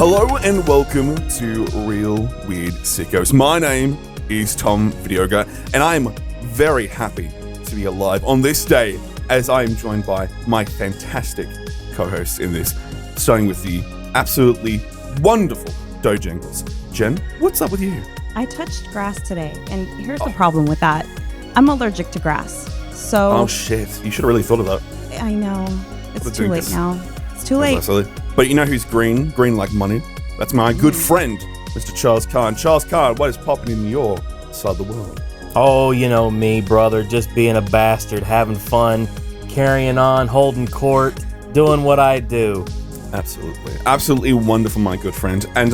Hello and welcome to Real Weird Sickos. My name is Tom Videoga, and I'm very happy to be alive on this day as I am joined by my fantastic co-hosts in this, starting with the absolutely wonderful Dojangles. Jen, what's up with you? I touched grass today, and here's the problem with that. I'm allergic to grass, so... Oh shit, you should have really thought of that. I know. It's too late now. It's too late. But you know who's green? Green like money. That's my good friend, Mr. Charles Khan. Charles Khan, what is popping in your side of the world? Oh, you know me, brother, just being a bastard, having fun, carrying on, holding court, doing what I do. Absolutely. Absolutely wonderful, my good friend. And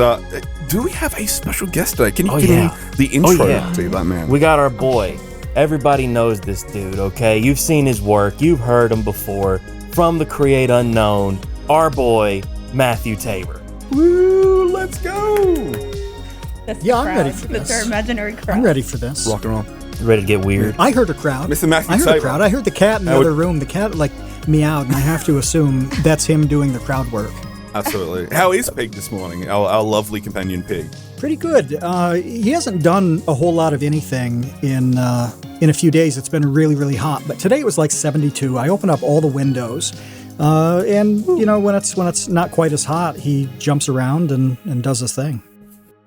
do we have a special guest today? Can you give me the intro to that man? We got our boy. Everybody knows this dude, okay? You've seen his work. You've heard him before. From the Create Unknown, our boy, Matthew Tabor. Woo, let's go! I'm ready for this. That's our imaginary crowd. I'm ready for this. Rock and roll. Ready to get weird? I heard a crowd. Mr. Matthew I heard Tabor. a crowd. I heard the cat in the other room. The cat, meowed, and I have to assume that's him doing the crowd work. Absolutely. How is Pig this morning, our lovely companion Pig? Pretty good. He hasn't done a whole lot of anything in a few days. It's been really, really hot. But today it was like 72. I opened up all the windows. And you know, when it's not quite as hot, he jumps around and does his thing.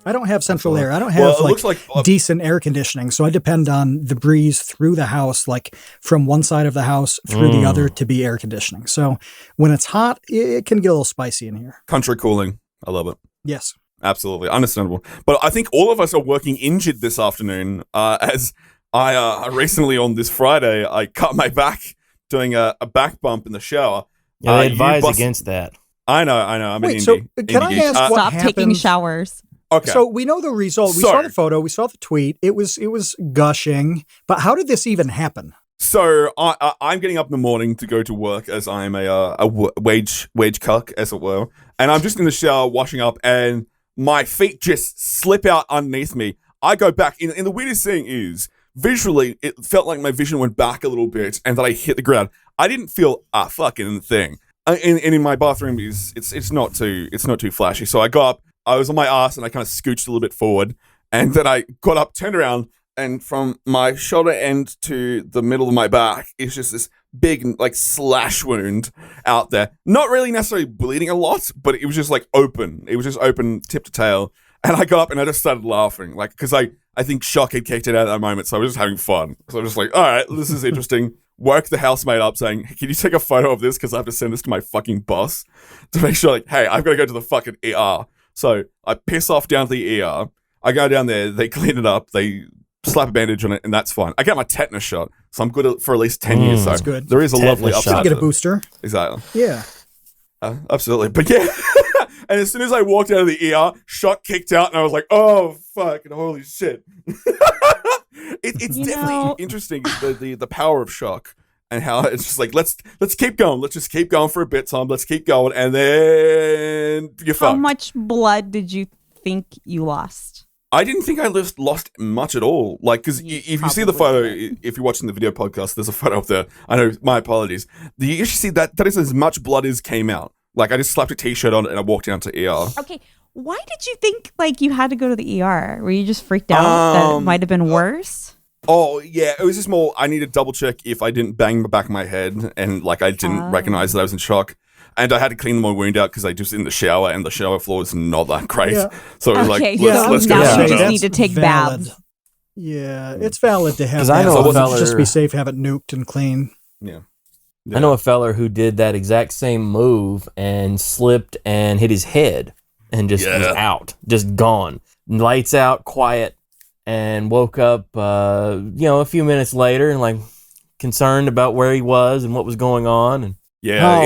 I don't have central air. I don't have decent air conditioning, so I depend on the breeze through the house, like from one side of the house through the other to be air conditioning. So when it's hot, it can get a little spicy in here. Country cooling. I love it. Yes. Absolutely. Understandable. But I think all of us are working injured this afternoon, as I recently on this Friday, I cut my back doing a back bump in the shower. Yeah, I advise against that. I know. I'm Wait, an so indie. can I ask what Stop happened? taking showers. Okay. So we know the result. We saw the photo. We saw the tweet. It was gushing. But how did this even happen? So I'm getting up in the morning to go to work as I'm a wage cuck, as it were. And I'm just in the shower washing up, and my feet just slip out underneath me. I go back. And the weirdest thing is, visually, it felt like my vision went back a little bit, and that I hit the ground. I didn't feel a fucking thing. And in my bathroom, it's not too flashy. So I got up. I was on my ass and I kind of scooched a little bit forward, and then I got up, turned around, and from my shoulder end to the middle of my back is just this big slash wound out there. Not really necessarily bleeding a lot, but it was just open. It was just open tip to tail. And I got up and I just started laughing, because I think shock had kicked it out at that moment, so I was just having fun. So I was just like, all right, this is interesting. Woke the housemate up saying, can you take a photo of this? Because I have to send this to my fucking boss to make sure, hey, I've got to go to the fucking ER. So I piss off down to the ER. I go down there, they clean it up, they slap a bandage on it, and that's fine. I get my tetanus shot, so I'm good for at least 10 years. So that's good. There is a lovely upside. You get a booster. Exactly. Yeah. Absolutely. But yeah. And as soon as I walked out of the ER, shock kicked out, and I was like, oh, fucking holy shit. It's definitely interesting, the power of shock. And how it's just let's keep going. Let's just keep going for a bit, Tom. Let's keep going. And then you're fucked. How much blood did you think you lost? I didn't think I lost much at all. Because if you see the photo, if you're watching the video podcast, there's a photo up there. I know, my apologies. You actually see that is as much blood as came out. I just slapped a t-shirt on and I walked down to ER. Okay. Why did you think you had to go to the ER? Were you just freaked out that it might have been worse? Oh, yeah. It was just more, I need to double check if I didn't bang the back of my head and I didn't recognize that I was in shock. And I had to clean my wound out because I just in the shower, and the shower floor is not that great. Yeah. So it was let's go. Now you just need to take baths. Yeah, it's valid to have because I know just to be safe, have it nuked and clean. Yeah. I know a feller who did that exact same move and slipped and hit his head and just was out, just gone. Lights out, quiet. And woke up, a few minutes later and concerned about where he was and what was going on. And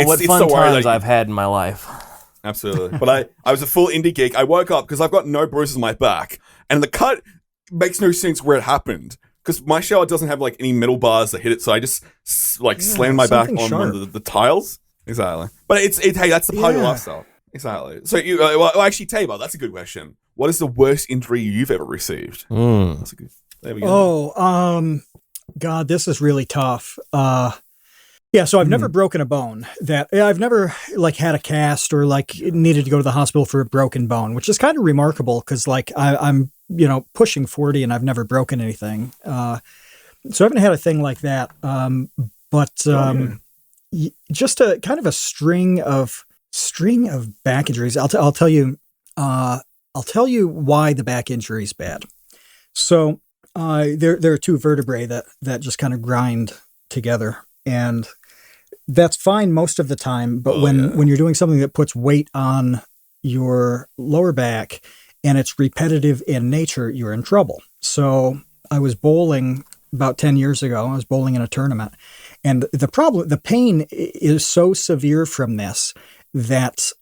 what fun times I've had in my life. Absolutely. But I was a full indie geek. I woke up because I've got no bruises on my back, and the cut makes no sense where it happened because my shower doesn't have any metal bars that hit it. So I just slammed my back on one of the tiles. Exactly. But hey, that's the part of your lifestyle. Exactly. So actually, Tabor, that's a good question. What is the worst injury you've ever received? That's a good. There we go. God, this is really tough. Yeah, so I've never broken a bone. I've never like had a cast or like needed to go to the hospital for a broken bone, which is kind of remarkable because like I'm pushing 40 and I've never broken anything. So I haven't had a thing like that. Just a kind of a string of back injuries. I'll tell you why the back injury is bad. So there are two vertebrae that just kind of grind together, and that's fine most of the time. But when you're doing something that puts weight on your lower back and it's repetitive in nature, you're in trouble. So I was bowling about 10 years ago. I was bowling in a tournament, and the pain is so severe from this that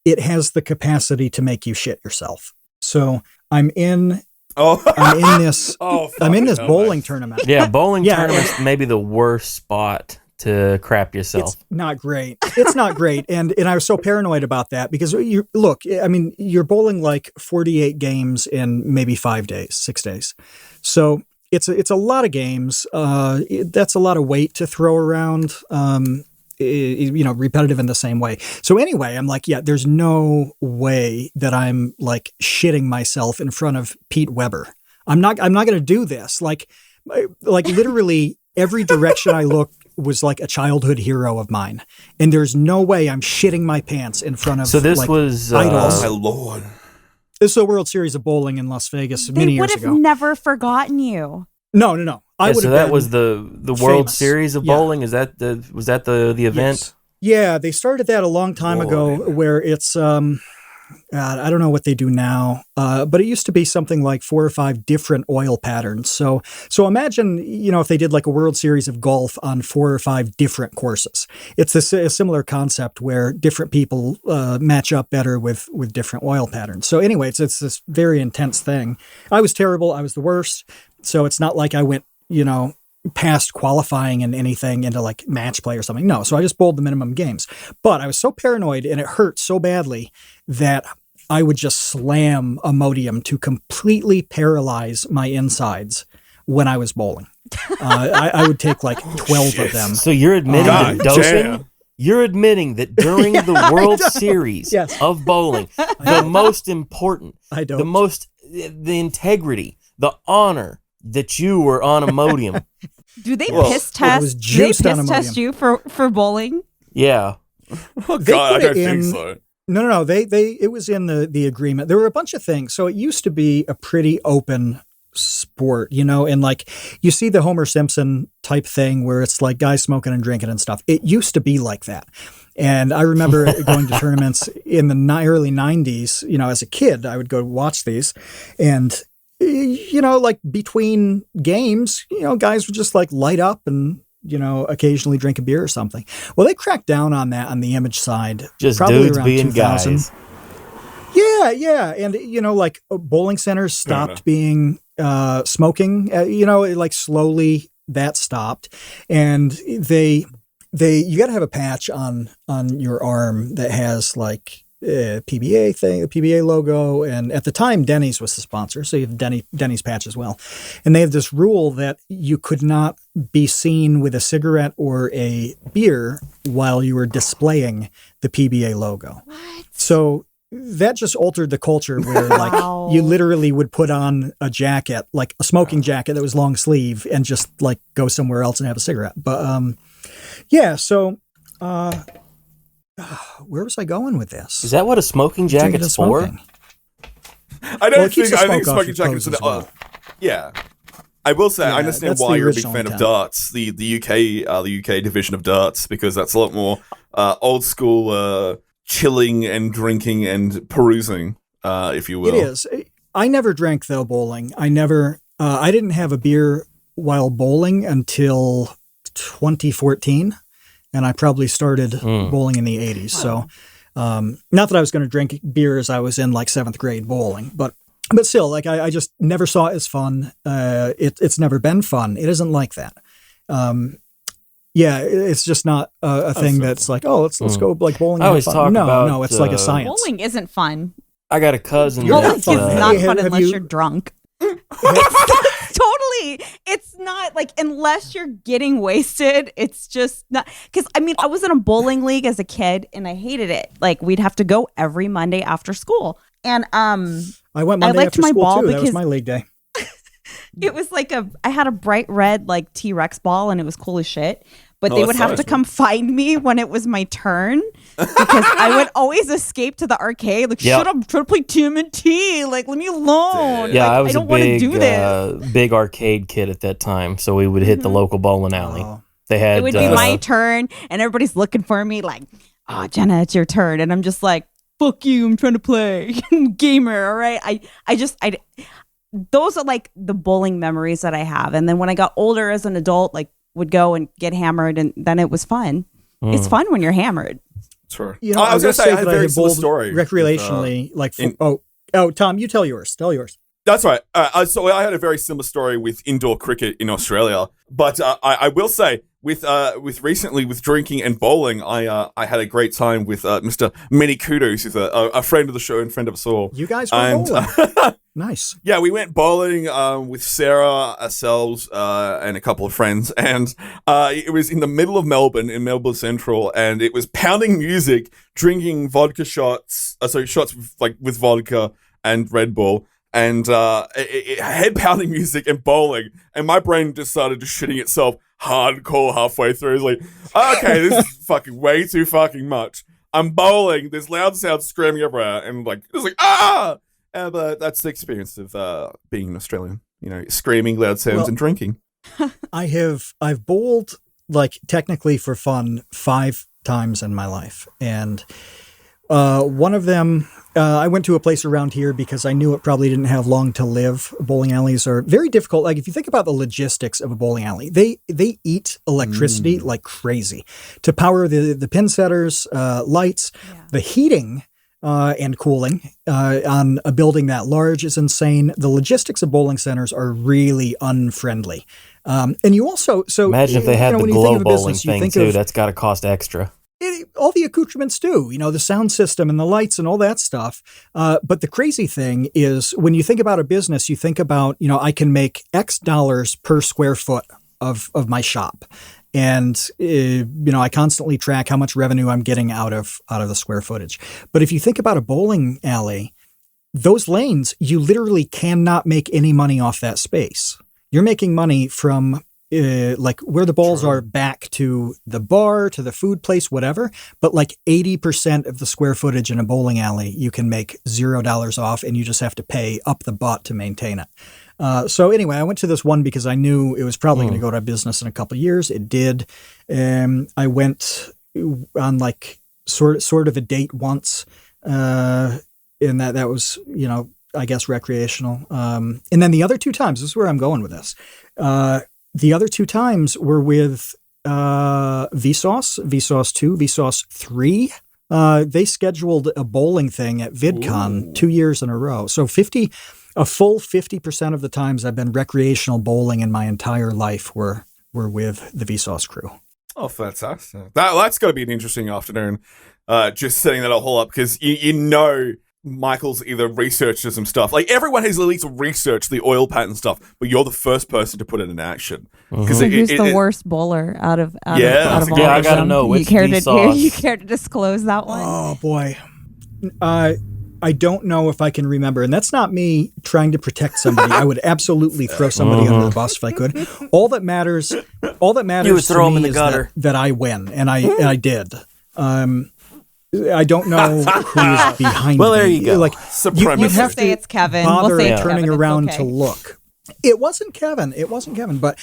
it has the capacity to make you shit yourself. So I'm in this bowling tournament. Yeah, bowling tournaments may be the worst spot to crap yourself. It's not great. It's not great. And I was so paranoid about that because you're bowling like 48 games in maybe 6 days. So it's a lot of games. That's a lot of weight to throw around. Repetitive in the same way. So anyway, I'm like, there's no way that I'm like shitting myself in front of Pete Weber. I'm not going to do this. Like literally every direction I looked was like a childhood hero of mine. And there's no way I'm shitting my pants in front of idols. Oh my Lord. This is a World Series of Bowling in Las Vegas many years ago. They would have never forgotten you. No. So that was the World Series of Bowling? Is that was that the event? Yes. Yeah, they started that a long time ago where it's I don't know what they do now, but it used to be something like 4 or 5 different oil patterns. So imagine, if they did like a World Series of golf on 4 or 5 different courses. It's a similar concept where different people match up better with different oil patterns. So anyway, it's this very intense thing. I was terrible. I was the worst. So it's not like I went, past qualifying and anything into like match play or something. No. So I just bowled the minimum games, but I was so paranoid and it hurt so badly that I would just slam Imodium to completely paralyze my insides when I was bowling. I would take like 12 of them. So you're admitting that dosing? You're admitting that during the World Series of bowling, the most important, the integrity, the honor that you were on Imodium. Do they piss test? Do they piss test you for bowling? Yeah. Oh God, I don't think so. No. It was in the agreement. There were a bunch of things. So it used to be a pretty open sport, and like you see the Homer Simpson type thing where it's like guys smoking and drinking and stuff. It used to be like that. And I remember going to tournaments in the early 90s, as a kid, I would go watch these, and like between games, guys would just like light up and, occasionally drink a beer or something. Well, they cracked down on that on the image side. Just probably dudes around being 2000. guys. Yeah. And, like bowling centers stopped being smoking, like slowly that stopped. And you got to have a patch on your arm that has like PBA thing, the PBA logo, and at the time Denny's was the sponsor, so you have Denny's patch as well. And they have this rule that you could not be seen with a cigarette or a beer while you were displaying the PBA logo. What? So that just altered the culture where like you literally would put on a jacket, like a smoking jacket that was long sleeve, and just like go somewhere else and have a cigarette. But so where was I going with this? Is that what a smoking jacket's for? I think smoking jackets are the yeah. I will say I understand why you're a big fan of darts, the UK division of darts, because that's a lot more old school chilling and drinking and perusing, if you will. It is. I never drank though bowling. I didn't have a beer while bowling until 2014. And I probably started bowling in the 80s. So not that I was going to drink beer as I was in like 7th grade bowling, but still, like I just never saw it as fun. It's never been fun. It isn't like that. It's just not a thing that's like, oh, let's go like bowling. I always talk about no, it's like a science. Bowling isn't fun. I got a cousin. Bowling is not fun unless you're drunk. It's totally It's not like, unless you're getting wasted, it's just not. Because I mean, I was in a bowling league as a kid and I hated it. Like, we'd have to go every Monday after school. And I went Monday liked after my school ball too. That was because my league day. it was like I had a bright red like T-Rex ball and it was cool as shit. But they would have to come find me when it was my turn because I would always escape to the arcade. Like, shut up, I'm trying to play TMNT. Like, leave me alone. Yeah, like, I was don't a want to big, do this. big arcade kid at that time, so we would hit the local bowling alley. Oh. They had It would be my turn, and everybody's looking for me like, oh, Jenna, it's your turn. And I'm just like, fuck you, I'm trying to play. Gamer, all right? I those are like the bowling memories that I have. And then when I got older as an adult, like, would go and get hammered, and then it was fun. It's fun when you're hammered. True. You know, I was going to say, I had a very similar bowled story. recreationally, Tom, you tell yours. Tell yours. That's right. So I had a very similar story with indoor cricket in Australia. But I will say, with recently with drinking and bowling, I had a great time with Mr. Mini Kudos, who's a friend of the show and friend of us all. You guys were bowling. Nice. Yeah, we went bowling with Sarah, ourselves, and a couple of friends, and it was in the middle of Melbourne, in Melbourne Central, and it was pounding music, drinking vodka shots, shots with vodka and Red Bull, and head pounding music and bowling, and my brain just started just shitting itself hardcore halfway through. It's like, okay, this is fucking way too fucking much. I'm bowling, there's loud sounds screaming everywhere, and it's like, ah! But that's the experience of being an Australian, screaming, loud sounds, and drinking. I've bowled, like, technically for fun 5 times in my life. And one of them, I went to a place around here because I knew it probably didn't have long to live. Bowling alleys are very difficult. Like, if you think about the logistics of a bowling alley, they eat electricity like crazy to power the pin setters, lights, the heating. And cooling on a building that large is insane. The logistics of bowling centers are really unfriendly. And you also... imagine if they had the glow bowling thing, too. Of, that's got to cost extra. all the accoutrements do, the sound system and the lights and all that stuff. But the crazy thing is when you think about a business, you think about, I can make X dollars per square foot of my shop. And, I constantly track how much revenue I'm getting out of the square footage. But if you think about a bowling alley, those lanes, you literally cannot make any money off that space. You're making money from like where the balls are back to the bar, to the food place, whatever. But like 80% of the square footage in a bowling alley, you can make $0 off, and you just have to pay up the butt to maintain it. So anyway, I went to this one because I knew it was probably going to go to business in a couple of years. It did. I went on like sort of a date once, and that was, I guess recreational. And then the other 2 times, this is where I'm going with this. The other 2 times were with Vsauce, Vsauce 2, Vsauce 3. They scheduled a bowling thing at VidCon 2 years in a row. So a full 50% of the times I've been recreational bowling in my entire life were with the Vsauce crew. Oh, fantastic. That's got to be an interesting afternoon, just setting that whole up, because Michael's either researched some stuff. Like, everyone has at least researched the oil patent stuff, but you're the first person to put it in action. Because who's the worst bowler out of all of them? I gotta know which you care to disclose that one? Oh boy, I don't know if I can remember, and that's not me trying to protect somebody. I would absolutely throw somebody under the bus if I could. All that matters you would throw them in the gutter. That I win, and I did. I don't know who's behind me. Well, there you go. Like, you have to say it's Kevin. Bother we'll say turning Kevin. around okay. to look. It wasn't Kevin, but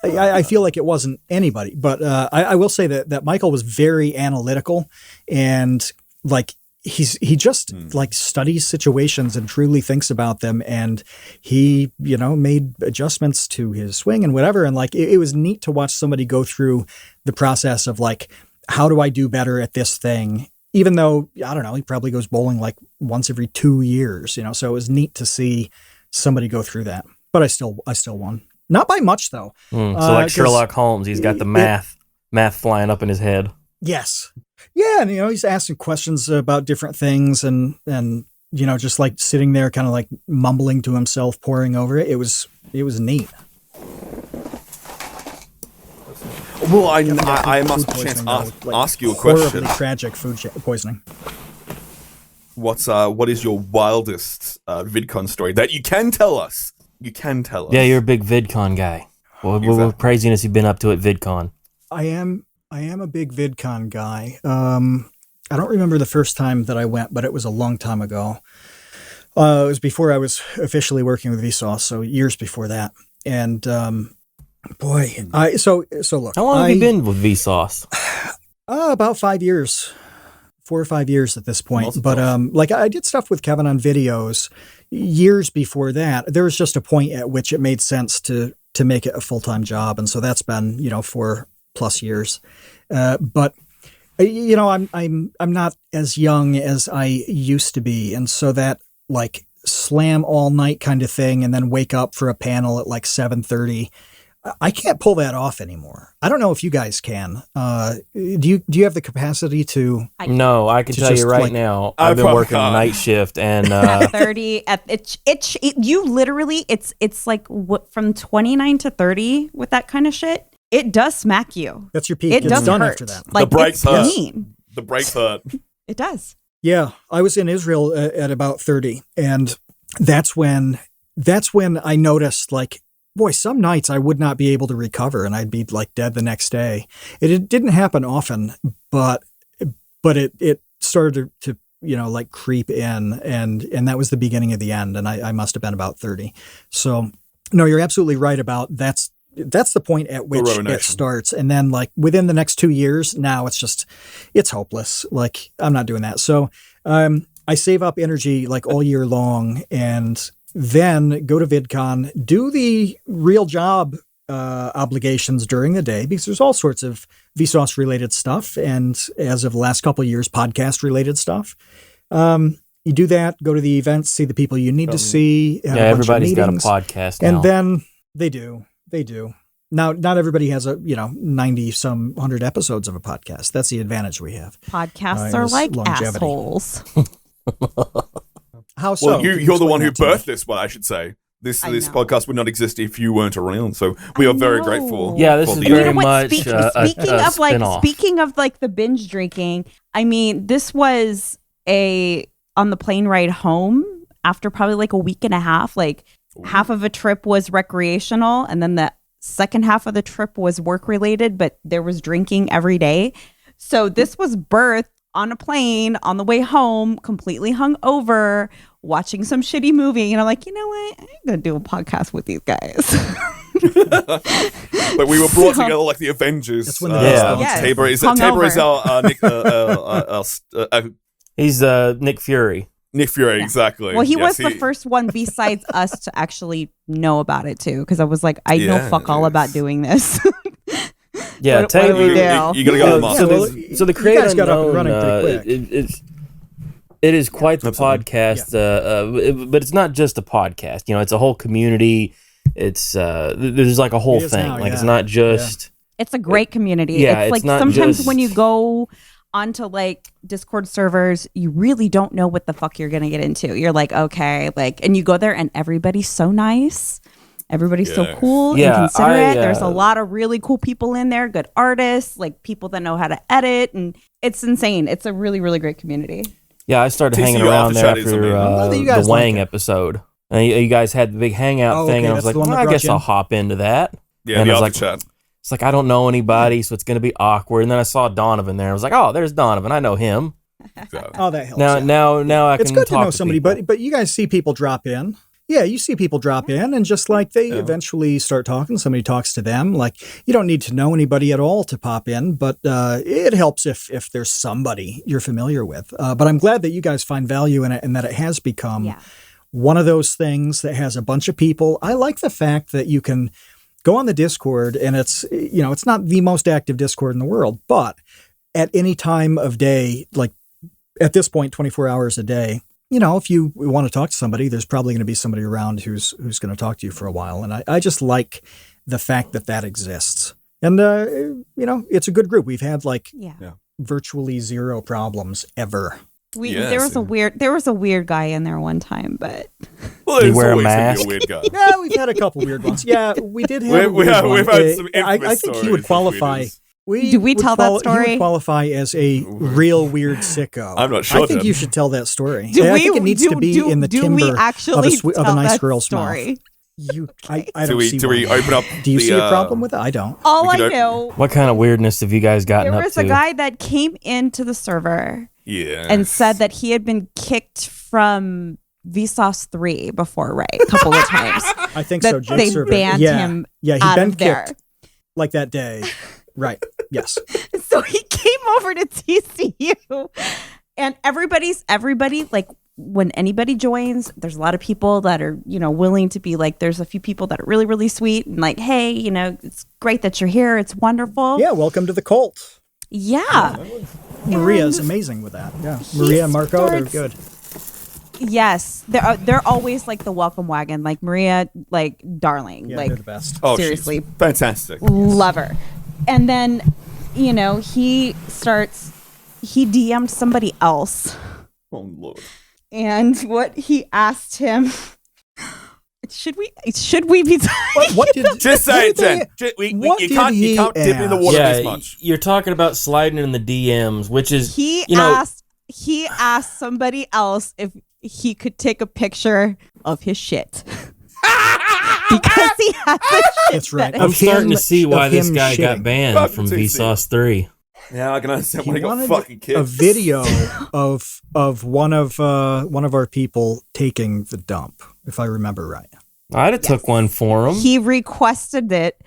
I feel like it wasn't anybody. But I will say that Michael was very analytical, and like he just like studies situations and truly thinks about them, and he made adjustments to his swing and whatever, and like it was neat to watch somebody go through the process of like, how do I do better at this thing? Even though, I don't know, he probably goes bowling like once every 2 years, so it was neat to see somebody go through that. But I still won. Not by much, though. So like Sherlock Holmes, he's got the math flying up in his head. Yes. Yeah, and he's asking questions about different things, and just like sitting there kind of like mumbling to himself, poring over it. It was neat. Well, I must chance ask you a question. Horribly tragic food poisoning. What is your wildest VidCon story that you can tell us? You can tell us. Yeah, you're a big VidCon guy. What craziness you been up to at VidCon? I am a big VidCon guy. I don't remember the first time that I went, but it was a long time ago. It was before I was officially working with Vsauce, so years before that. And so look. How long have you been with Vsauce? About 5 years. 4 or 5 years at this point. But like I did stuff with Kevin on videos years before that. There was just a point at which it made sense to make it a full-time job, and so that's been 4+ years. But I'm not as young as I used to be, and so that like slam all night kind of thing, and then wake up for a panel at like 7:30. I can't pull that off anymore. I don't know if you guys can. Do you have the capacity to? No, I can tell you right now. I've been working night shift, and at 30, you literally, it's like from 29 to 30 with that kind of shit. It does smack you. That's your peak. It does done hurt. After that. Like, the brakes hurt. Mean. The brakes hurt. It does. Yeah, I was in Israel at about 30, and that's when I noticed, like, boy, some nights I would not be able to recover, and I'd be like dead the next day. It didn't happen often, but it started to like creep in, and that was the beginning of the end, and I must have been about 30. So no, you're absolutely right about that's the point at which it starts. And then like within the next 2 years, now it's hopeless. Like I'm not doing that. So I save up energy like all year long, and then go to VidCon, do the real job obligations during the day, because there's all sorts of Vsauce related stuff. And as of the last couple of years, podcast related stuff. You do that, go to the events, see the people you need to see. Everybody's got a podcast now. And then they do. Now, not everybody has 90-some 100 episodes of a podcast. That's the advantage we have. Podcasts are like longevity. Assholes. How so? Well, you're the one who birthed this one, I should say. This podcast would not exist if you weren't around. So we are very grateful. Yeah, this is very much speaking of like the binge drinking. I mean, this was on the plane ride home after probably like a week and a half. Like half of a trip was recreational, and then the second half of the trip was work related. But there was drinking every day. So this was birthed on a plane on the way home, completely hungover, watching some shitty movie, and I'm like, you know what? I'm gonna do a podcast with these guys. But we were brought together like the Avengers. That's when the Tabor is our Nick. He's Nick Fury. Nick Fury, exactly. Well, he was the first one besides us to actually know about it too, because I was like, I know fuck all about doing this. Yeah, what do we do? You gotta go to the So the Create guys got up and Unknown, running pretty quick. it is quite the podcast, but it's not just a podcast. It's a whole community. It's there's like a whole thing. It's not just. It's a great community. Yeah, it's like sometimes when you go onto like Discord servers, you really don't know what the fuck you're gonna get into. You're like, okay, like, and you go there and everybody's so nice. Everybody's so cool and considerate. There's a lot of really cool people in there, good artists, like people that know how to edit, and it's insane. It's a really, really great community. Yeah, I started hanging around there after the Wang episode. And you guys had the big hangout thing, and I was like, I guess I'll hop into that. Yeah, and I was like, chat. It's like, I don't know anybody, so it's going to be awkward. And then I saw Donovan there. I was like, oh, there's Donovan. I know him. Oh, that helps. Now I can it's good talk to know somebody, but you guys see people drop in. Yeah, you see people drop in, and just like they eventually start talking, somebody talks to them. Like, you don't need to know anybody at all to pop in, but it helps if there's somebody you're familiar with. But I'm glad that you guys find value in it, and that it has become one of those things that has a bunch of people. I like the fact that you can go on the Discord, and it's not the most active Discord in the world, but at any time of day, like at this point, 24 hours a day, if you want to talk to somebody, there's probably going to be somebody around who's going to talk to you for a while. And I just like the fact that exists. And, it's a good group. We've had virtually zero problems ever. Yes. There was a weird guy in there one time, but Well, Did he there's wear a always gonna be mask? a weird guy. Yeah, we've had a couple weird ones. Yeah, we did have a weird one. We've had some I infamous think he stories would of qualify. weirdos. Do we would tell that He story? would qualify as a real weird sicko. I'm not sure, I think Tim. you should tell that story. do I we? think it needs to be in the do timbre we actually of a tell nice that girl's story? mouth. I Do don't see we why not. open up? Do you the, see a problem with it? I don't. All We I could know, What kind of weirdness have you guys gotten there up was to? a guy that came into the server Yeah. and said that he had been kicked from Vsauce 3 before, right? A couple of times. I think That so. Jake they server. banned yeah. him Yeah, he'd out been of there. kicked like that day. Right. Yes. So he came over to TCU, and everybody, like, when anybody joins, there's a lot of people that are, willing to be like, there's a few people that are really, really sweet and like, hey, it's great that you're here. It's wonderful. Yeah. Welcome to the cult. Yeah. Maria's amazing with that. Yeah. Maria and Marco, they're good. Yes. They're always like the welcome wagon. Like Maria, like darling. Yeah, like they're the best. Oh, seriously. she's fantastic. Love her. And then, he DM'd somebody else. Oh Lord. And what he asked him, should we be What did? Just say it, Jen. What You did can't he dip in the ask? water yeah, this much. you're talking about sliding in the DMs, which is he asked somebody else if he could take a picture of his shit. Because he has a shit. That's right. fetish. I'm starting to him- see why of this him guy got shitting. banned Fuck from TC. Vsauce 3. Yeah, I can understand He when he got wanted fucking kicked. a video of one of our people taking the dump, if I remember right. I'd have took one for him. He requested it,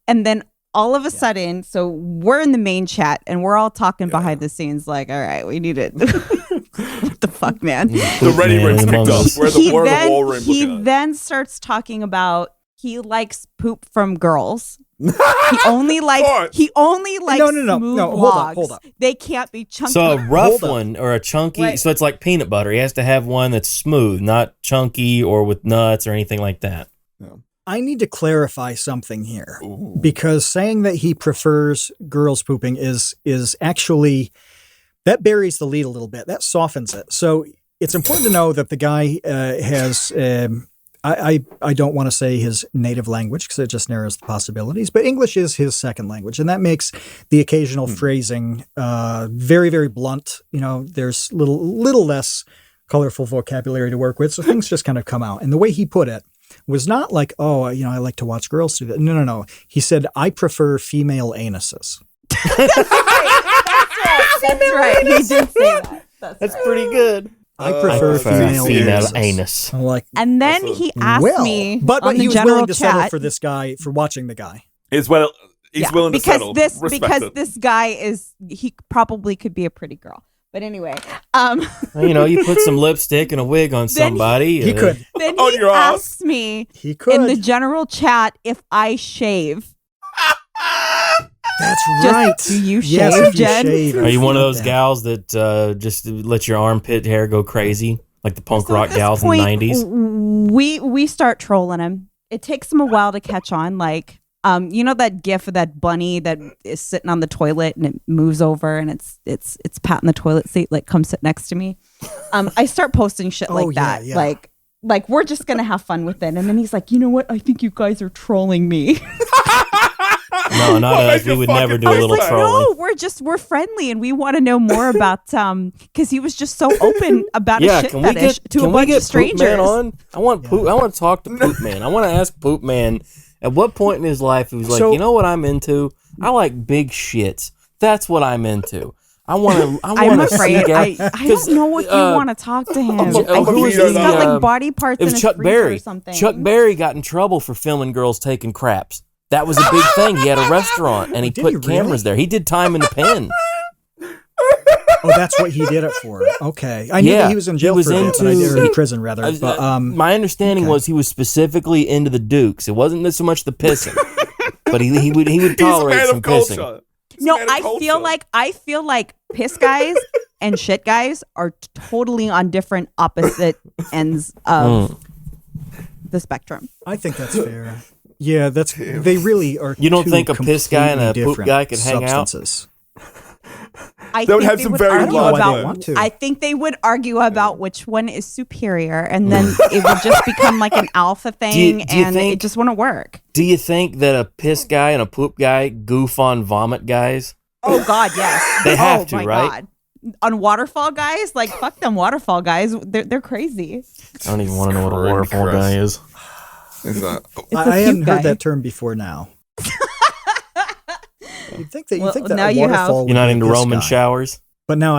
and then all of a sudden, so we're in the main chat and we're all talking behind the scenes like, all right, we need it. What the fuck, man? The ready Man room's among picked up. us. We're the war room. he looking at it. then starts talking about he likes poop from girls. He only likes course. smooth no, logs. hold up. They can't be chunky. So a rough Hold up. one or a chunky, Right. so it's like peanut butter. He has to have one that's smooth, not chunky or with nuts or anything like that. I need to clarify something here Ooh. because saying that he prefers girls pooping is actually that buries the lead a little bit. That softens it. So it's important to know that the guy has. I don't want to say his native language because it just narrows the possibilities, but English is his second language, and that makes the occasional phrasing very, very blunt. There's little less colorful vocabulary to work with, so things just kind of come out. And the way he put it was not like, oh, I like to watch girls do that. No. He said, I prefer female anuses. That's right. He did say that. That's right. pretty good. I prefer female anuses. anus. I'm like, And then That's he asked me but on the he was general willing to settle chat. for this guy, for watching the guy. He's willing to settle. Respect because it. this guy he probably could be a pretty girl. But anyway, You put some lipstick and a wig on somebody. He could. then On he your ass. asks me He could. in the general chat if I shave. That's Just, right. do you Yes, shave, if you Jen? shave, Are you it's one of not those bad. gals that just let your armpit hair go crazy, like the punk So at rock this gals point, in the 90s? We start trolling him. It takes him a while to catch on. Like, that gif of that bunny that is sitting on the toilet and it moves over and it's patting the toilet seat, like, come sit next to me. I start posting shit like yeah, that. yeah. Like we're just gonna have fun with it. And then he's like, you know what? I think you guys are trolling me. No, not What us. makes We you would fucking never do I a was little like, trolling. No, we're friendly and we want to know more about because he was just so open about Yeah, a shit can we fetish get to a can we bunch get of strangers. Poop Man on? I want Poop. I want to talk to Poop Man. I want to ask Poop Man at what point in his life he was like, So- you know what I'm into? I like big shits. That's what I'm into. I want to. I'm afraid I don't know if you want to talk to him. who I think was he's the, got like body parts It in was his Chuck freezer Berry. or something. Chuck Berry got in trouble for filming girls taking craps. That was a big thing. He had a restaurant and he Did put he cameras there. He did time in the pen. Oh, that's what he did it for. Okay. I knew Yeah, that he was in jail he was for a bit, but I into- did, or in prison rather. But My understanding okay. was he was specifically into the Dukes. It wasn't so much the pissing, but he would He's a tolerate man some of pissing. culture. He's a No, man of I feel like piss guys and shit guys are totally on different opposite ends of the spectrum. I think that's fair. Yeah, they really are. You don't two think a piss guy and a completely poop different guy could hang out? substances. I They would think have they some would very argue large about. worms. want to. I think they would argue about which one is superior, and then it would just become like an alpha thing, do you and think- it just wouldn't work. Do you think that a piss guy and a poop guy goof on vomit guys? Oh God, yes. They have oh, to, my right? God. On waterfall guys, like fuck them waterfall guys. They're crazy. I don't even want to know what a Crud waterfall crust. guy is. Is that? It's a I puke hadn't guy. heard that term before now. You'd think that Well, that now a you have. waterfall would You're not be a into piss Roman guy. showers? But now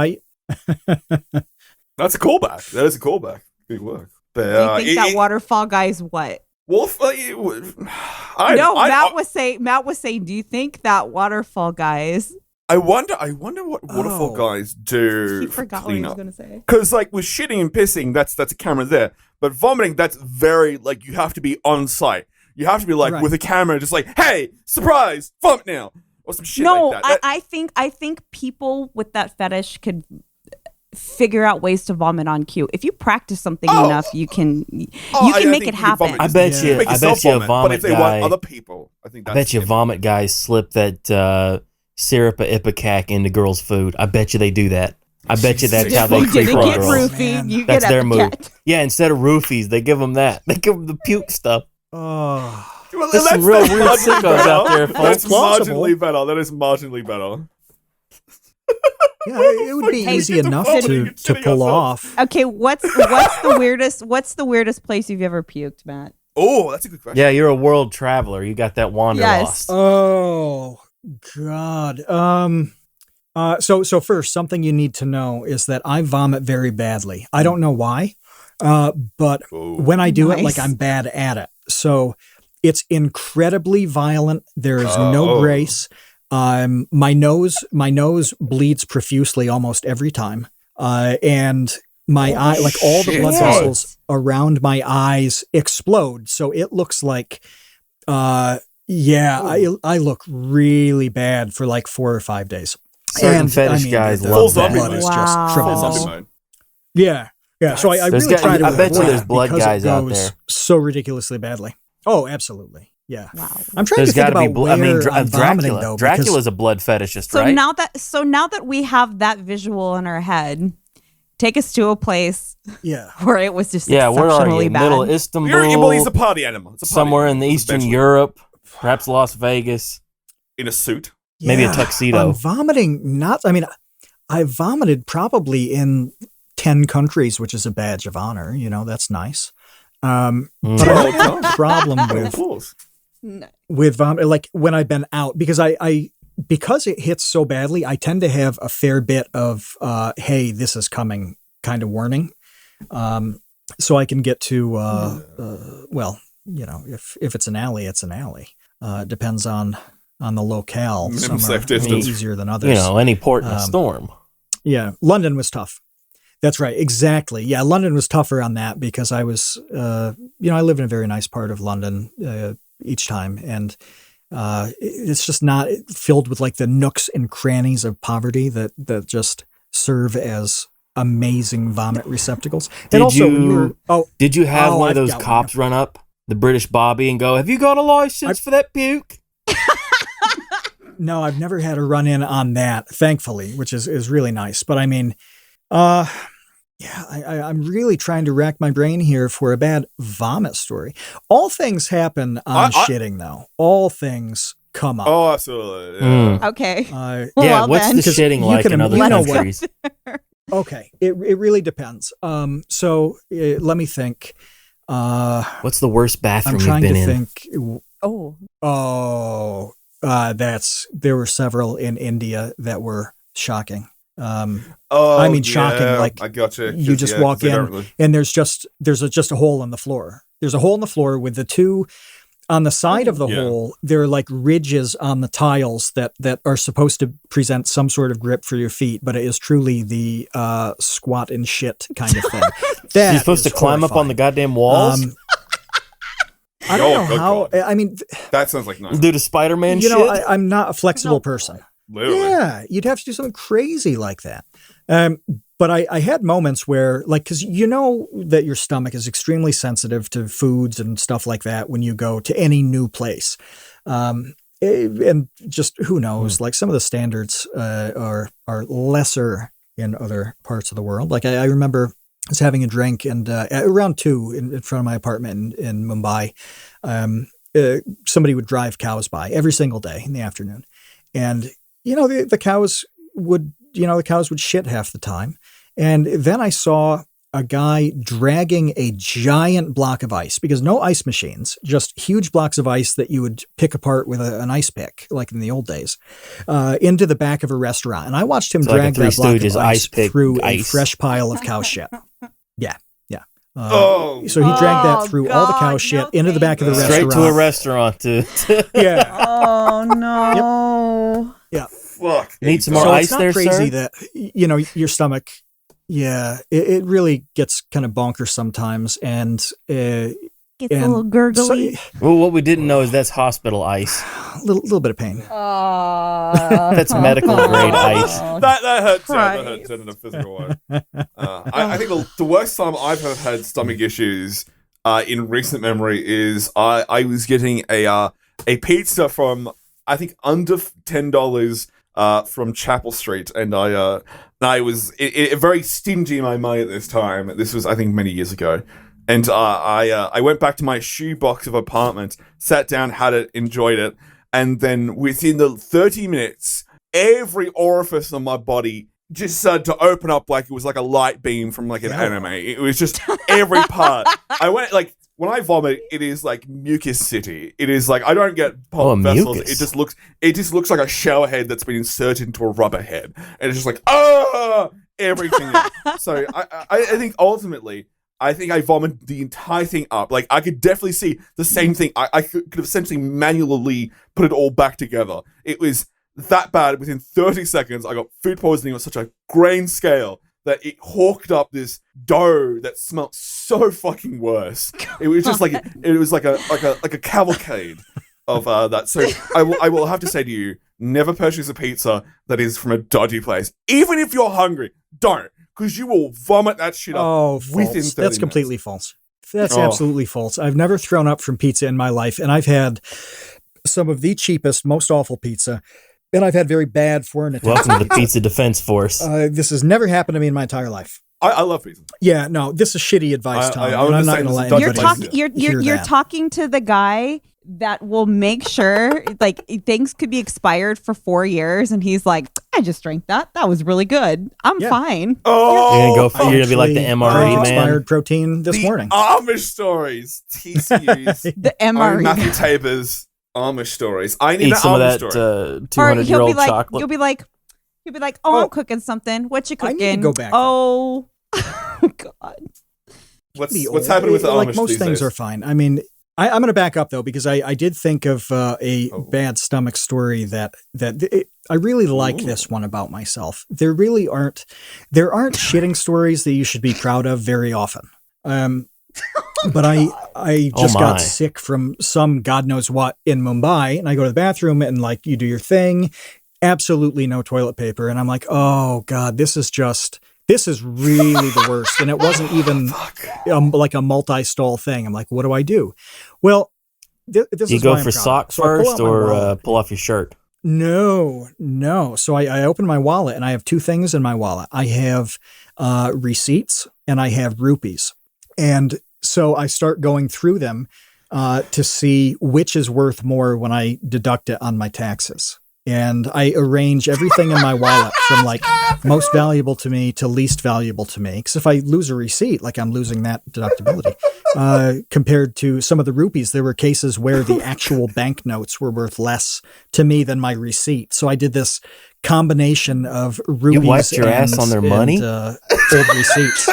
That's a callback. That is a callback. Good work. But, Do you think that waterfall guy's what? Wolf? Matt was saying. Do you think that waterfall guys? I wonder what waterfall Oh. guys do. He for forgot what he was cleanup. gonna say. Because like with shitting and pissing, that's a camera there. But vomiting, that's very like you have to be on site. You have to be like Right. with a camera, just like, hey, surprise, vomit now, or some shit No, like that. I think people with that fetish could figure out ways to vomit on cue. If you practice something Oh. enough, you can I make think it you can happen. vomit I just- bet Yeah. you. make I yourself bet you a but vomit if they guy. want other people, I think I that's bet you it. vomit guys slip that syrup of Ipecac into girls' food. I bet you they do that. I bet you that's how they You creep didn't on get girls. roofied. Man. You That's get their move. Epicat. Yeah, instead of roofies, they give them that. They give them the puke stuff. oh, Well, There's some that's real marginally weird sickos better. out there, folks. That's Plausible. marginally better. That is marginally better. yeah, it would be Hey, easy get the enough vomiting to and shitting pull ourselves. off. Okay, what's the weirdest place you've ever puked, Matt? Oh, that's a good question. Yeah, you're a world traveler. You got that wanderlust. Oh God. So first, something you need to know is that I vomit very badly. I don't know why, but Oh. when I do it, Nice. like I'm bad at it. So it's incredibly violent. There is Oh. no grace. My nose bleeds profusely almost every time, and my eye, like all the blood shit. vessels around my eyes, explode. So it looks like, I look really bad for like 4 or 5 days. Certain fetish guys the love that. blood is just Wow. Full tremendous. zombie mode. Yeah. So I There's really got- try to I bet you avoid there's it blood because guys it out goes there. so ridiculously badly. Oh, absolutely. Yeah. Wow. I'm trying There's to think got to be about blood. I mean, where I'm vomiting, Dracula. though. Dracula's a blood fetishist, So right? now that we have that visual in our head, take us to a place yeah. where it was just Yeah, where are exceptionally you? bad. Middle Well, he's Istanbul, a party animal. It's a party somewhere in animal. the It's Eastern eventually Europe, perhaps Las Vegas. in a suit. Maybe a Yeah. tuxedo. I'm vomiting. I vomited probably in 10 countries, which is a badge of honor. You know, that's nice. But I don't have a problem Of course. with vomit, like when I've been out, because because it hits so badly, I tend to have a fair bit of, hey, this is coming kind of warning. So I can get to, well, you know, if it's an alley, it's an alley. Depends on the locale. Minimum Some are safe distance. easier than others. You know, any port in a storm. Yeah, London was tough. That's right, exactly. Yeah, London was tougher on that because I was, I live in a very nice part of London each time, and it's just not filled with like the nooks and crannies of poverty that just serve as amazing vomit receptacles. Did when you- Did you have one of I've those got one. cops run up the British Bobby and go, "Have you got a license for that puke?" No, I've never had a run in on that, thankfully, which is really nice. But I mean, I'm really trying to rack my brain here for a bad vomit story. All things happen on shitting, though. All things come up. Oh, absolutely. Yeah. Okay. Uh, Yeah, Well, what's then. the Because shitting you like can in other imagine- countries? okay, it really depends. Let me think. What's the worst I'm bathroom you've trying been to in? think. Oh. There were several in India that were shocking. Oh, I mean, shocking, yeah, like, I gotcha. you just walk in and there's just a hole in the floor. There's a hole in the floor with the two on the side of the Yeah. hole. There are like ridges on the tiles that are supposed to present some sort of grip for your feet, but it is truly the squat and shit kind of thing. You're supposed to climb up on the goddamn walls? I don't know good how. God. I mean, That sounds like nice. Do the Spider-Man you shit? know, I'm not a flexible person. Literally. Yeah, you'd have to do something crazy like that. But I had moments where, like, because you know that your stomach is extremely sensitive to foods and stuff like that when you go to any new place. and just who knows? Like some of the standards are lesser in other parts of the world. Like I remember I was having a drink and around 2 in front of my apartment in Mumbai. Somebody would drive cows by every single day in the afternoon, and the cows would shit half the time. And then I saw a guy dragging a giant block of ice, because no ice machines, just huge blocks of ice that you would pick apart with an ice pick, like in the old days, into the back of a restaurant. And I watched him drag that block of ice through a fresh pile of cow shit. Yeah. So he dragged that through all the cow shit into the back of the restaurant. Straight to a restaurant, too. Yeah. Oh, no. Yeah. Fuck. Need some more ice there, it's not crazy sir? that, your stomach, it really gets kind of bonkers sometimes. And Gets a little gurgly. Well, what we didn't know is that's hospital ice. A little bit of pain. That's medical grade ice. That hurts. Yeah, that hurts in a physical way. I think the worst time I've ever had stomach issues in recent memory is I was getting a pizza from, I think, under $10 from Chapel Street, and I was very stingy in my money at this time. This was, I think, many years ago. And I went back to my shoebox of apartment, sat down, had it, enjoyed it, and then within the 30 minutes, every orifice on my body just started to open up like it was like a light beam from like an anime. It was just every part. I went like, when I vomit, it is like mucus city. It is like I don't get vessels. Mucus. It just looks like a shower head that's been inserted into a rubber head, and it's just like everything. So I think ultimately, I think I vomited the entire thing up. Like, I could definitely see the same thing. I could have essentially manually put it all back together. It was that bad. Within 30 seconds, I got food poisoning on such a grain scale that it hawked up this dough that smelled so fucking worse. It was just like a cavalcade of that. So I will have to say to you, never purchase a pizza that is from a dodgy place. Even if you're hungry, don't. Because you will vomit that shit up within 30 minutes. That's completely false. That's absolutely false. I've never thrown up from pizza in my life, and I've had some of the cheapest, most awful pizza, and I've had very bad foreign attempts. Welcome to the Pizza Defense Force. This has never happened to me in my entire life. I love pizza. Yeah, no, this is shitty advice, Tom. I'm not going to let anybody You're talking to the guy that will make sure, like, things could be expired for 4 years, and he's like, I just drank that. That was really good. I'm fine. Oh, you're gonna be like the MRE man. Expired protein this morning. Amish stories. TCU's. The MRE. Matthew Tabor's Amish stories. I need Eat an some of Amish that story. 200-year-old chocolate. You'll be like, oh, I'm cooking something. What you cooking? I need to go back. Oh, God. What's happening with the Amish Like most these things days? are fine. I mean, I'm going to back up though, because I did think of a bad stomach story that I really like this one about myself. There aren't shitting stories that you should be proud of very often. But I just got sick from some God knows what in Mumbai, and I go to the bathroom and like you do your thing, absolutely no toilet paper, and I'm like, oh God, this is really the worst. And it wasn't even like a multi-stall thing. I'm like, what do I do? Well, this you is go why I'm for proud. sock So first or pull off your shirt? No. So I open my wallet and I have two things in my wallet. I have receipts and I have rupees. And so I start going through them to see which is worth more when I deduct it on my taxes. And I arrange everything in my wallet from like most valuable to me to least valuable to me. Because if I lose a receipt, like I'm losing that deductibility. Compared to some of the rupees, there were cases where the actual banknotes were worth less to me than my receipt. So I did this combination of rupees. You wiped your ass on their money? Old receipts.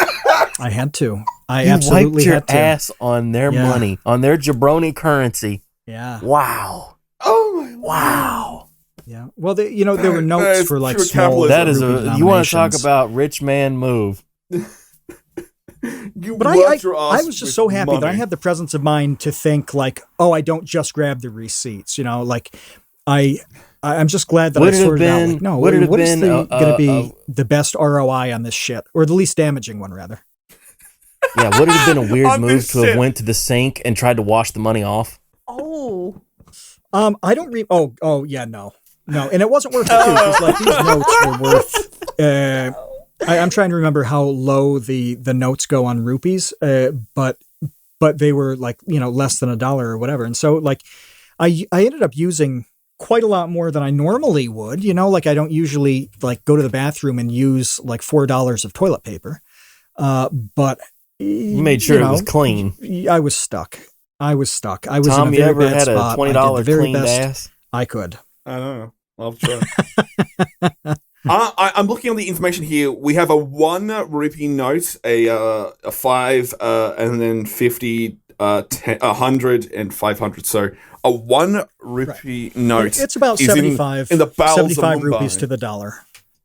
I had to. I you absolutely wiped had to. your ass on their money, on their jabroni currency. Yeah. Wow. Oh my wow. Yeah. Well, there were notes for like small. That is you want to talk about rich man move. But I was just so happy that I had the presence of mind to think like, oh, I don't just grab the receipts. Like I'm just glad that I sorted out. Like, no, what is going to be the best ROI on this shit, or the least damaging one, rather? Yeah, would it have been a weird move to have went to the sink and tried to wash the money off? Oh. I don't read. Oh, yeah, no, and it wasn't worth it too. Because like these notes were worth. I'm trying to remember how low the notes go on rupees, but they were like less than $1 or whatever, and so like I ended up using quite a lot more than I normally would. Like I don't usually like go to the bathroom and use like $4 of toilet paper, but You made sure it was clean. I was stuck. I was Tom, in a you very ever bad had spot. a $20 very cleaned best ass? I could. I don't know. I'll try. I'm looking on the information here. We have a 1 rupee note, a 5, and then 50, 10, 100, and 500. So a 1 rupee note. It's about is 75 in the bowels 75 of rupees Mumbai. to the dollar.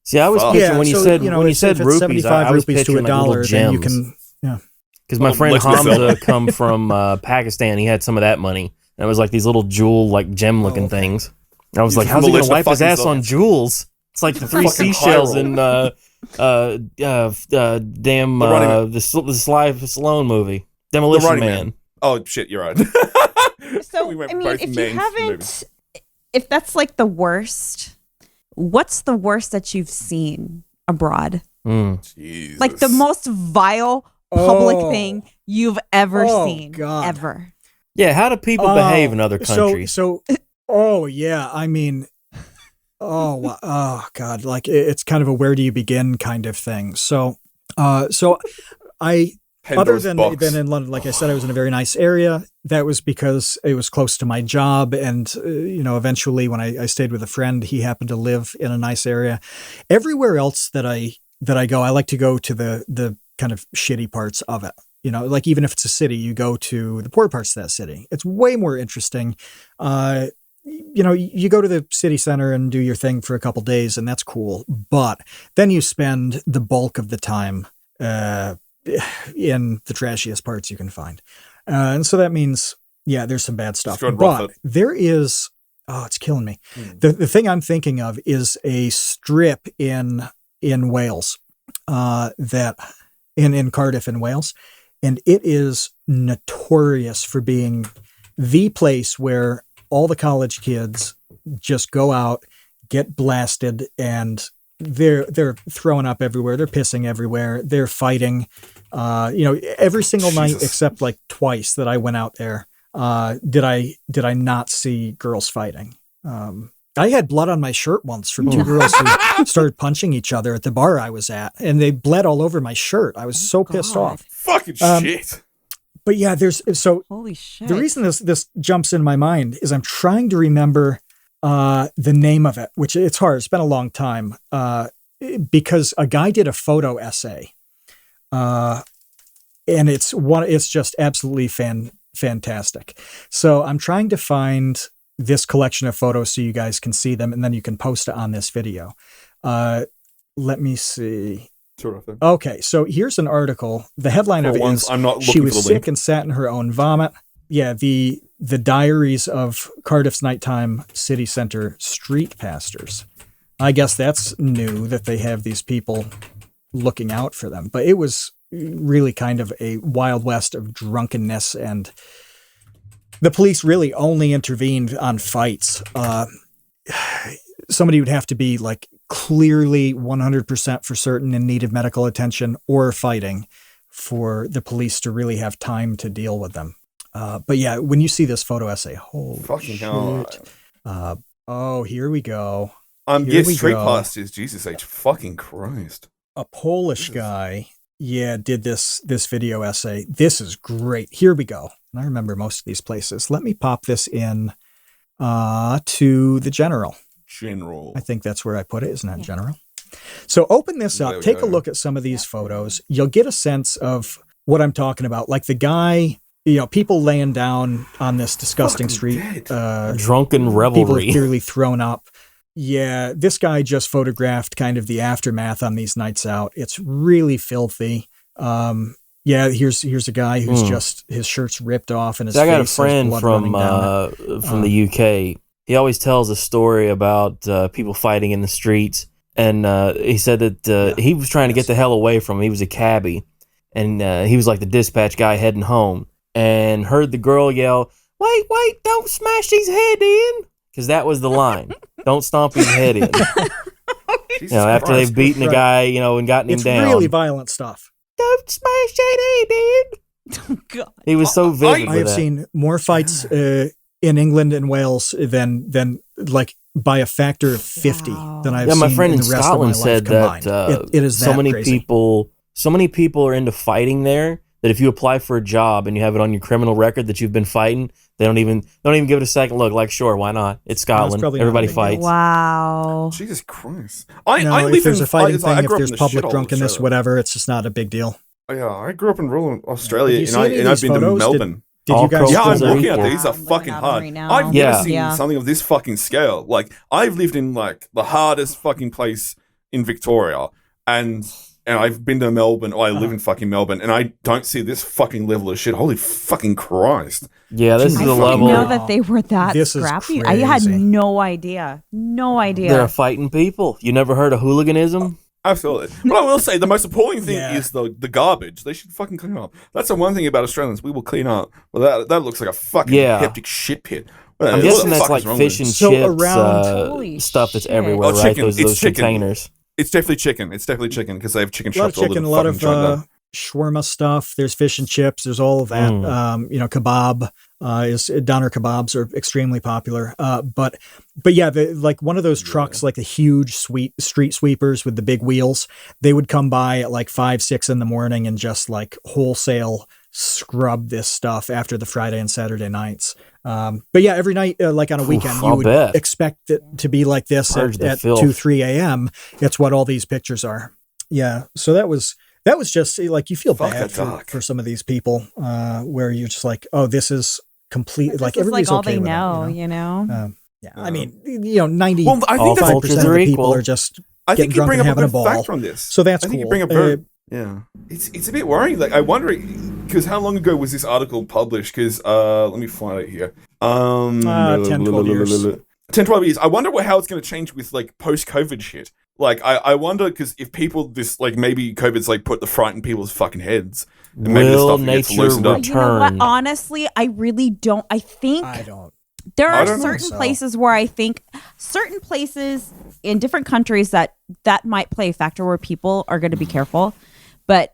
See, I was Fuck. picturing when you so, said if it's rupees, 75 I was rupees to picturing a like little dollar, then you gems. can. Yeah. Because my Oh, friend let's listen. Hamza come from Pakistan. He had some of that money. And it was like these little jewel, like gem-looking okay. things. And I was He's like, from how's he going to Malaysia, wipe his fucking ass on Zod. jewels? It's like the 3 Fucking seashells Hyrule. in damn The Running the Sly Stallone movie, The Demolition Running Man. Oh shit, you're right. So, We went I mean, both if you main haven't, movies. if that's like the worst, what's the worst that you've seen abroad? Jesus. Like the most vile public Oh. thing you've ever Oh, seen, God. ever. Yeah, how do people behave in other countries? So, oh yeah, I mean, oh God, like it's kind of a where do you begin kind of thing. So I other Pandora's than box. in London, like I said, I was in a very nice area. That was because it was close to my job, and eventually when I stayed with a friend, he happened to live in a nice area. Everywhere else that I go, I like to go to the kind of shitty parts of it. Like even if it's a city, you go to the poor parts of that city. It's way more interesting. You go to the city center and do your thing for a couple days, and that's cool. But then you spend the bulk of the time in the trashiest parts you can find. And so that means, yeah, there's some bad stuff. go and But rough it. there is, it's killing me. The thing I'm thinking of is a strip in Wales, that in Cardiff in Wales. And it is notorious for being the place where all the college kids just go out, get blasted, and they're throwing up everywhere. They're pissing everywhere. They're fighting. Every single night Jesus. except like twice that I went out there, did I not see girls fighting. I had blood on my shirt once from 2 girls who started punching each other at the bar I was at, and they bled all over my shirt. I was so pissed God. off. Fucking shit. But yeah, Holy shit. the reason this jumps in my mind is I'm trying to remember the name of it, which it's hard. It's been a long time, because a guy did a photo essay, and it's just absolutely fantastic. So I'm trying to find this collection of photos so you guys can see them, and then you can post it on this video. Let me see. Terrific. Okay, so here's an article. The headline of For it once, is, I'm not she looking was for the sick link. and sat in her own vomit. Yeah, the diaries of Cardiff's nighttime city center street pastors. I guess that's new that they have these people looking out for them. But it was really kind of a wild west of drunkenness, and the police really only intervened on fights. Somebody would have to be like clearly 100% for certain in need of medical attention or fighting for the police to really have time to deal with them. But yeah, when you see this photo essay, holy Fucking shit. hell. Here we go. I'm Here yeah, we street go. pastors. Jesus H. Fucking Christ. A Polish guy, did this video essay. This is great. Here we go. And I remember most of these places. Let me pop this in to the general. General. I think that's where I put it. Isn't that general? So open this There up. we Take go. a look at some of these photos. You'll get a sense of what I'm talking about. Like the guy, people laying down on this disgusting Fucking street. dead. Drunken People are revelry. clearly thrown up. Yeah, this guy just photographed kind of the aftermath on these nights out. It's really filthy. Here's a guy who's just his shirt's ripped off and his So I got a face has friend blood from running down it. from the UK. He always tells a story about people fighting in the streets, and he said that he was trying to get the hell away from him. He was a cabbie, and he was like the dispatch guy heading home, and heard the girl yell, wait, don't smash his head in. Because that was the line. Don't stomp his head in. After they've beaten the guy, and gotten him down. It's really violent stuff. Don't smash that head in. Oh, God. He was so vivid. I have seen more fights in England and Wales than like by a factor of 50 than I've seen my friend in in the rest Scotland of my life said combined. that it is that so many crazy. people are into fighting there that if you apply for a job and you have it on your criminal record that you've been fighting, they don't even give it a second look. Like, sure, why not? It's Scotland. Everybody fights. Wow. Jesus Christ. If there's a fighting thing, if grew up there's in the public shithole of drunkenness, Australia. whatever, it's just not a big deal. Yeah, I grew up in rural Australia, Did you see any of and I've these been to photos? Melbourne. Did All you guys? Yeah, I'm Those are looking at equal. these are I'm fucking looking at them hard. right now. I've never Yeah. seen something of this fucking scale. Like, I've lived in like the hardest fucking place in Victoria, and I've been to Melbourne, or I live in fucking Melbourne, and I don't see this fucking level of shit. Holy fucking Christ. Yeah, this is I the didn't level. know that they were that This is scrappy. I had crazy. no idea. No idea. They're fighting people. You never heard of hooliganism? Absolutely. But I will say the most appalling thing Yeah. is the garbage. They should fucking clean up. That's the one thing about Australians. We will clean up. Well, that looks like a fucking heptic shit pit. I'm What guessing the that's fuck like is wrong fish with and it? So chips around- Holy stuff that's shit. everywhere, Oh, right? chicken. Those It's chicken. containers. It's definitely chicken. It's definitely chicken because they have chicken A lot of shops all over chicken, the a lot fucking of joint there. shawarma stuff. There's fish and chips. There's all of that. Kebab is doner kebabs are extremely popular. But yeah, like one of those trucks, like the huge street sweepers with the big wheels, they would come by at like 5, 6 in the morning and just like wholesale scrub this stuff after the Friday and Saturday nights. But yeah, every night, like on a weekend, you I'll would bet. expect it to be like this Purge the at filth. 2, 3 a.m. It's what all these pictures are. Yeah. So that was just like, you feel Fuck bad a duck. for some of these people, where you're just like, oh, this is complete. This Like is everybody's all okay they with know, it, you know? Yeah. I mean, 95% Well, I think All that's of cultures the are people equal. are just I getting think you drunk bring and up a having a good ball. factor on this. So that's I think cool. you bring up yeah. It's a bit worrying. Like, I wonder, because how long ago was this article published? Because let me find it here. 10, 12 years. 10, 12 years. I wonder how it's going to change with like post-COVID shit. Like, I wonder, because if people maybe COVID's like put the fright in people's fucking heads. And maybe the Will stuff gets nature loosened up. You know what? Turn. Honestly, I really don't. I think I don't. there I are don't know. certain So. places where I think certain places in different countries that might play a factor where people are going to be careful, but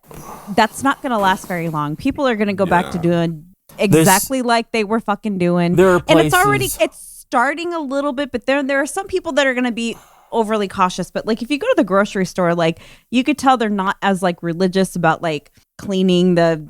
that's not going to last very long. People are going to go back to doing exactly like they were fucking doing. There are and it's starting a little bit, but there are some people that are going to be overly cautious. But like if you go to the grocery store, like you could tell they're not as like religious about like cleaning the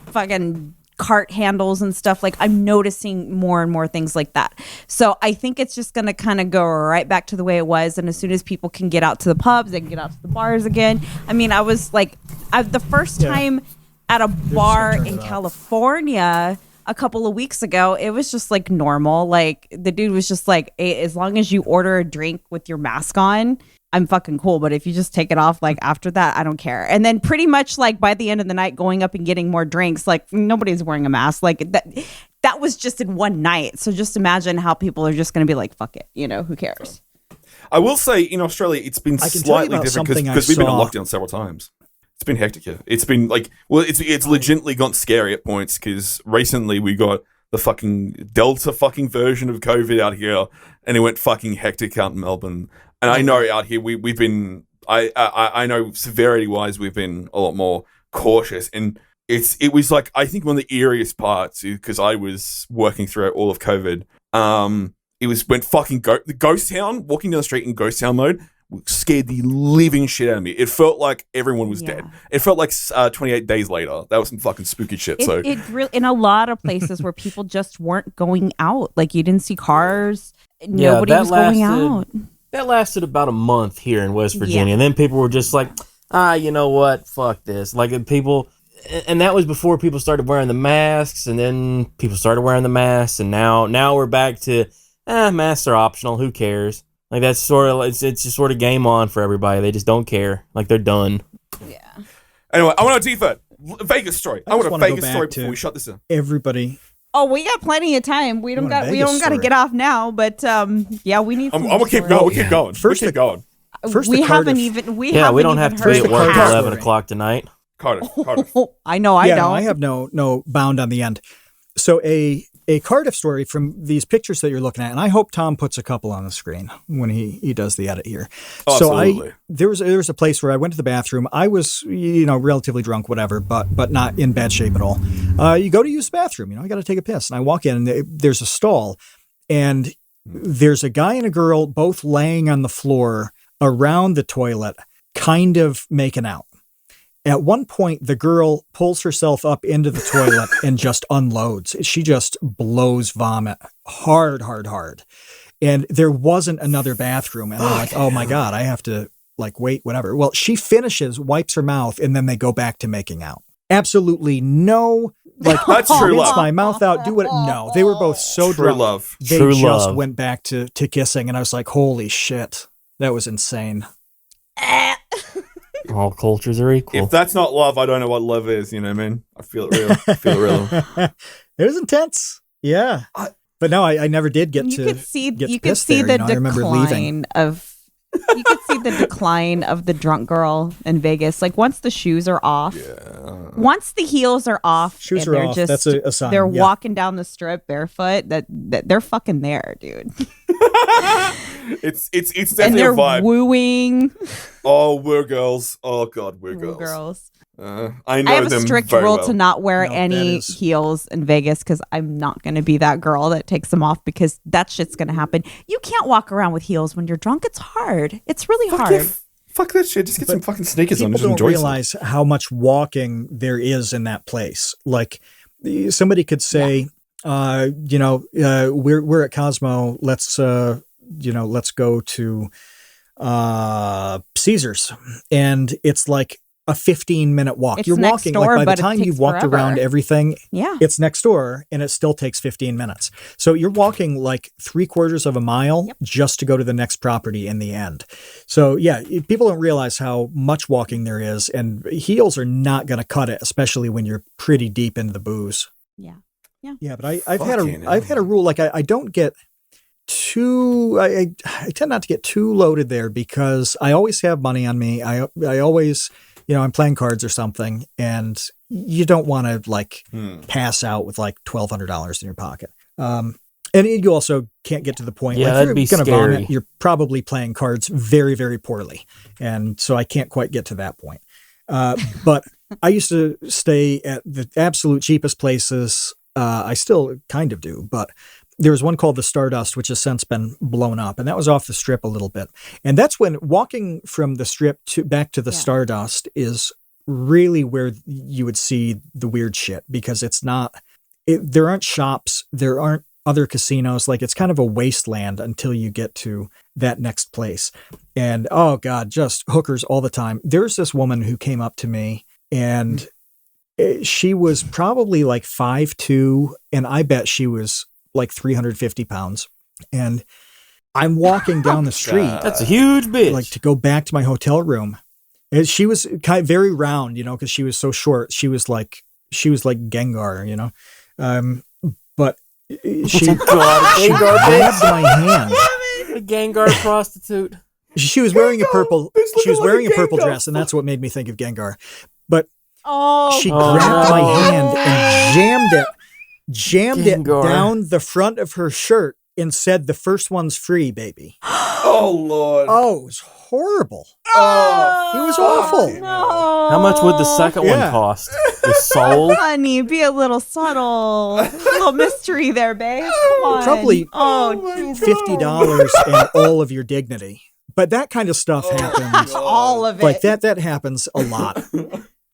fucking cart handles and stuff. Like I'm noticing more and more things like that. So I think it's just going to kind of go right back to the way it was. And as soon as people can get out to the pubs, they can get out to the bars again. I mean, I was like, the first time at a bar in California a couple of weeks ago, it was just like normal. Like the dude was just like, hey, as long as you order a drink with your mask on, I'm fucking cool. But if you just take it off, like after that, I don't care. And then pretty much like by the end of the night, going up and getting more drinks, like nobody's wearing a mask. Like that was just in one night. So just imagine how people are just going to be like, fuck it. You know, who cares? I will say in Australia, it's been I can tell you slightly about different something I because we've been in saw. lockdown several times. It's been hectic here. It's been like, well, it's legitimately gotten scary at points because recently we got the fucking Delta fucking version of COVID out here, and it went fucking hectic out in Melbourne. And I know out here we've been, I know severity wise we've been a lot more cautious, and it was like I think one of the eeriest parts because I was working throughout all of COVID. It was when fucking the ghost town, walking down the street in ghost town mode, scared the living shit out of me. It felt like everyone was dead. It felt like 28 days later. That was some fucking spooky shit. It really, in a lot of places where people just weren't going out, like you didn't see cars, nobody was going out. That lasted about a month here in West Virginia. Yeah. And then people were just like, you know what? Fuck this. Like people, and that was before people started wearing the masks, and then people started wearing the masks, and now we're back to, masks are optional. Who cares? Like that's sort of, it's just sort of game on for everybody. They just don't care. Like they're done. Yeah. Anyway, I want to defer. Vegas story. I want a wanna go Vegas back story to- before we shut this down. Everybody. Oh, we got plenty of time. We don't want a got Vegas to story. get off now, but yeah, we need. I'm some gonna keep stories. going. We keep going. First we keep going. First we the haven't Cardiff- even. We Yeah, haven't we don't even have to heard be at the work at half. 11 o'clock tonight. Cardiff. I know. I Yeah, don't. no, I have no bound on the end. So a a Cardiff story from these pictures that you're looking at, and I hope Tom puts a couple on the screen when he does the edit here. Oh, so absolutely. there was a place where I went to the bathroom. I was, relatively drunk, whatever, but not in bad shape at all. You go to use the bathroom, I got to take a piss, and I walk in, and there's a stall, and there's a guy and a girl both laying on the floor around the toilet, kind of making out. At one point, the girl pulls herself up into the toilet and just unloads. She just blows vomit hard. And there wasn't another bathroom. And I'm like, oh my God, I have to wait, whatever. Well, she finishes, wipes her mouth, and then they go back to making out. Absolutely no, That's true rinse love. my mouth out, do what? No, they were both so True drunk. love. They True just love. went back to kissing. And I was like, holy shit, that was insane. All cultures are equal. If that's not love, I don't know what love is. You know what I mean? I feel it real. It was intense. Yeah. But no, I never did get You to could see get you to could piss see there. the I remember leaving. decline of you could see the decline of the drunk girl in Vegas. Like once the shoes are off, once the heels are off, Shoes and are they're off. just That's a sign. they're Yeah. walking down the strip barefoot. That they're fucking there, dude. It's And definitely they're a vibe. wooing Oh, we're girls. Oh God, we're woo girls. girls. I know I have a them strict very rule well. to not wear No, that any is- heels in Vegas because I'm not going to be that girl that takes them off because that shit's going to happen. You can't walk around with heels when you're drunk. It's hard. It's really Fuck hard. yeah, fuck that shit. Just get some fucking sneakers on. People Just don't enjoy yourself. realize how much walking there is in that place. Somebody could say, we're at Cosmo. Let's go to Caesars, and it's like a 15-minute walk. It's You're next walking door, by the but it time you've takes walked forever. around everything. Yeah. It's next door, and it still takes 15 minutes. So you're walking like 3/4 of a mile just to go to the next property in the end. So yeah, people don't realize how much walking there is, and heels are not going to cut it, especially when you're pretty deep into the booze. Yeah. Yeah, but I've Fucking had a rule, I don't get too, I tend not to get too loaded there because I always have money on me. I always, I'm playing cards or something, and you don't want to pass out with $1,200 in your pocket. And you also can't get to the point. Yeah, if that'd you're be gonna scary. vomit, you're probably playing cards very, very poorly. And so I can't quite get to that point. But I used to stay at the absolute cheapest places. I still kind of do, but there was one called the Stardust, which has since been blown up, and that was off the strip a little bit. And that's when walking from the strip back to the Stardust is really where you would see the weird shit, because there aren't shops, there aren't other casinos. It's kind of a wasteland until you get to that next place. And oh God, just hookers all the time. There's this woman who came up to me, and she was probably 5'2", and I bet she was 350 pounds. And I'm walking down the street That's a huge bitch. to go back to my hotel room. And she was very round, because she was so short. She was like Gengar, but she Gengar grabbed my hand. a Gengar prostitute. She was wearing a purple. Bitch She was looking wearing a like a purple Gengar. dress, and that's what made me think of Gengar. But Oh, she Oh, grabbed my no. hand and jammed it Gengar. down the front of her shirt and said, "The first one's free, baby." Oh Lord. Oh, it was horrible. Oh, It was awful. no. How much would the second one Yeah. cost? The soul? Honey, be a little subtle. A little mystery there, babe. Come on. Probably Oh, $50 and all of your dignity. But that kind of stuff happens. all of it. That happens a lot.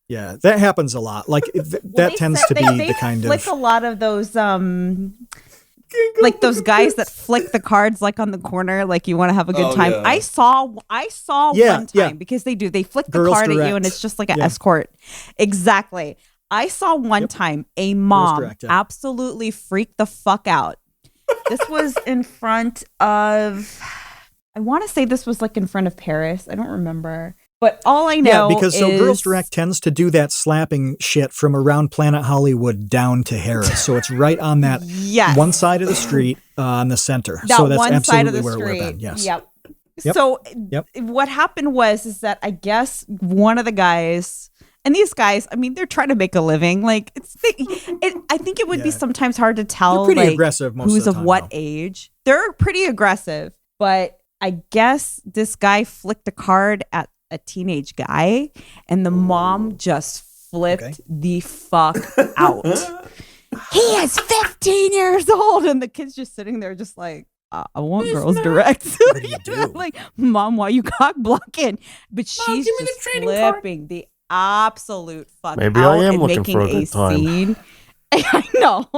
Yeah, that happens a lot. That tends to be they the kind flick of. a lot of those those guys that flick the cards on the corner, you want to have a good Oh, time. yeah. I saw Yeah, one time yeah. because they flick the Girls card at you Direct. and it's just like an Yeah. escort. Exactly. I saw one time a mom Direct, yeah. absolutely freak the fuck out. This was in front of, I want to say this was in front of Paris. I don't remember. But all I know Because is Girls Direct tends to do that slapping shit from around Planet Hollywood down to Harris. So it's right on that yes. one side of the street on the center. that so that's one absolutely side of the where street. we're been. Yes. Yep. Yep. So Yep. what happened is that I guess one of the guys, And these guys, I mean, they're trying to make a living. Like I think it would be sometimes hard to tell. They're pretty like, aggressive most who's of the time, what though. age. They're pretty aggressive, but I guess this guy flicked a card at a teenage guy, and the mom just flipped the fuck out. He is 15 years old, and the kid's just sitting there, just like, I want girls direct. What do you do? Like, Mom, why you cock blocking? But she's just flipping the absolute fuck Maybe out I am and looking making for a a good time. scene. I know.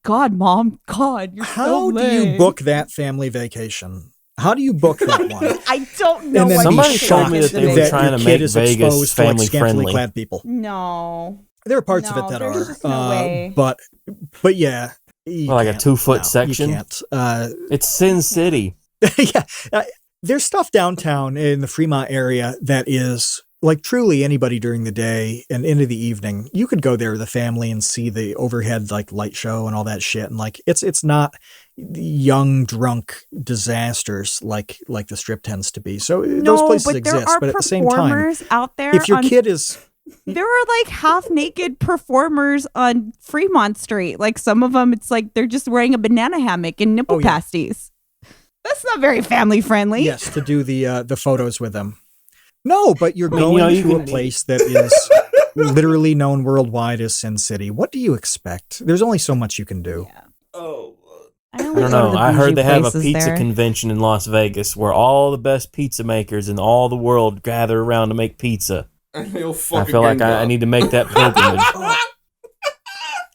God, Mom. God, you're so How do you lame. book that family vacation? How do you book that one? I don't know. And then what Somebody be to told shocked me do. that they were that trying your to kid make is Vegas exposed to, like, family scantily friendly. clad people. No. There are parts of No, it that there's are, just no way. but yeah, you Well, like a can't. 2-foot No, section? You can't. It's Sin City. Yeah, there's stuff downtown in the Fremont area that is like truly anybody during the day and into the evening. You could go there with the family and see the overhead like light show and all that shit. And like it's not young drunk disasters like the Strip tends to be. So those places but exist, there are but at the same time, performers out there. if your kid is There are like half naked performers on Fremont Street. Like some of them, it's like they're just wearing a banana hammock and nipple pasties. That's not very family friendly. yes to do the photos with them. No, but you're mean, going you to a can- place that is literally known worldwide as Sin City. What do you expect? There's only so much you can do. Oh. I don't, I don't know. I heard they have a places pizza there. convention in Las Vegas where all the best pizza makers in all the world gather around to make pizza. And they'll I fucking feel like gang I up. need to make that pilgrimage.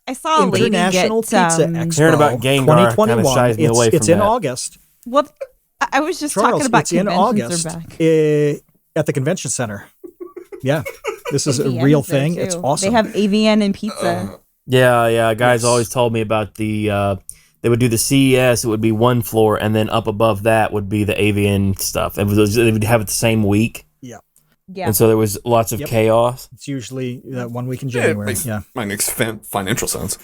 I saw a lady International get Pizza Expo Hearing about Gengar kinda 2021. shies me away It's from in that. August. Well, I was just Charles, talking about it's in conventions August are back. at the convention center. Yeah, this is a AVN real is there, thing. too. It's awesome. They have AVN and pizza. Yeah. Guys Yes. always told me about the. They would do the CES. It would be one floor, and then up above that would be the AVN stuff. They would have it the same week, yeah, Yeah. and so there was lots of Yep. chaos. it's usually that 1 week in Yeah, it January. makes Yeah, my makes financial sense.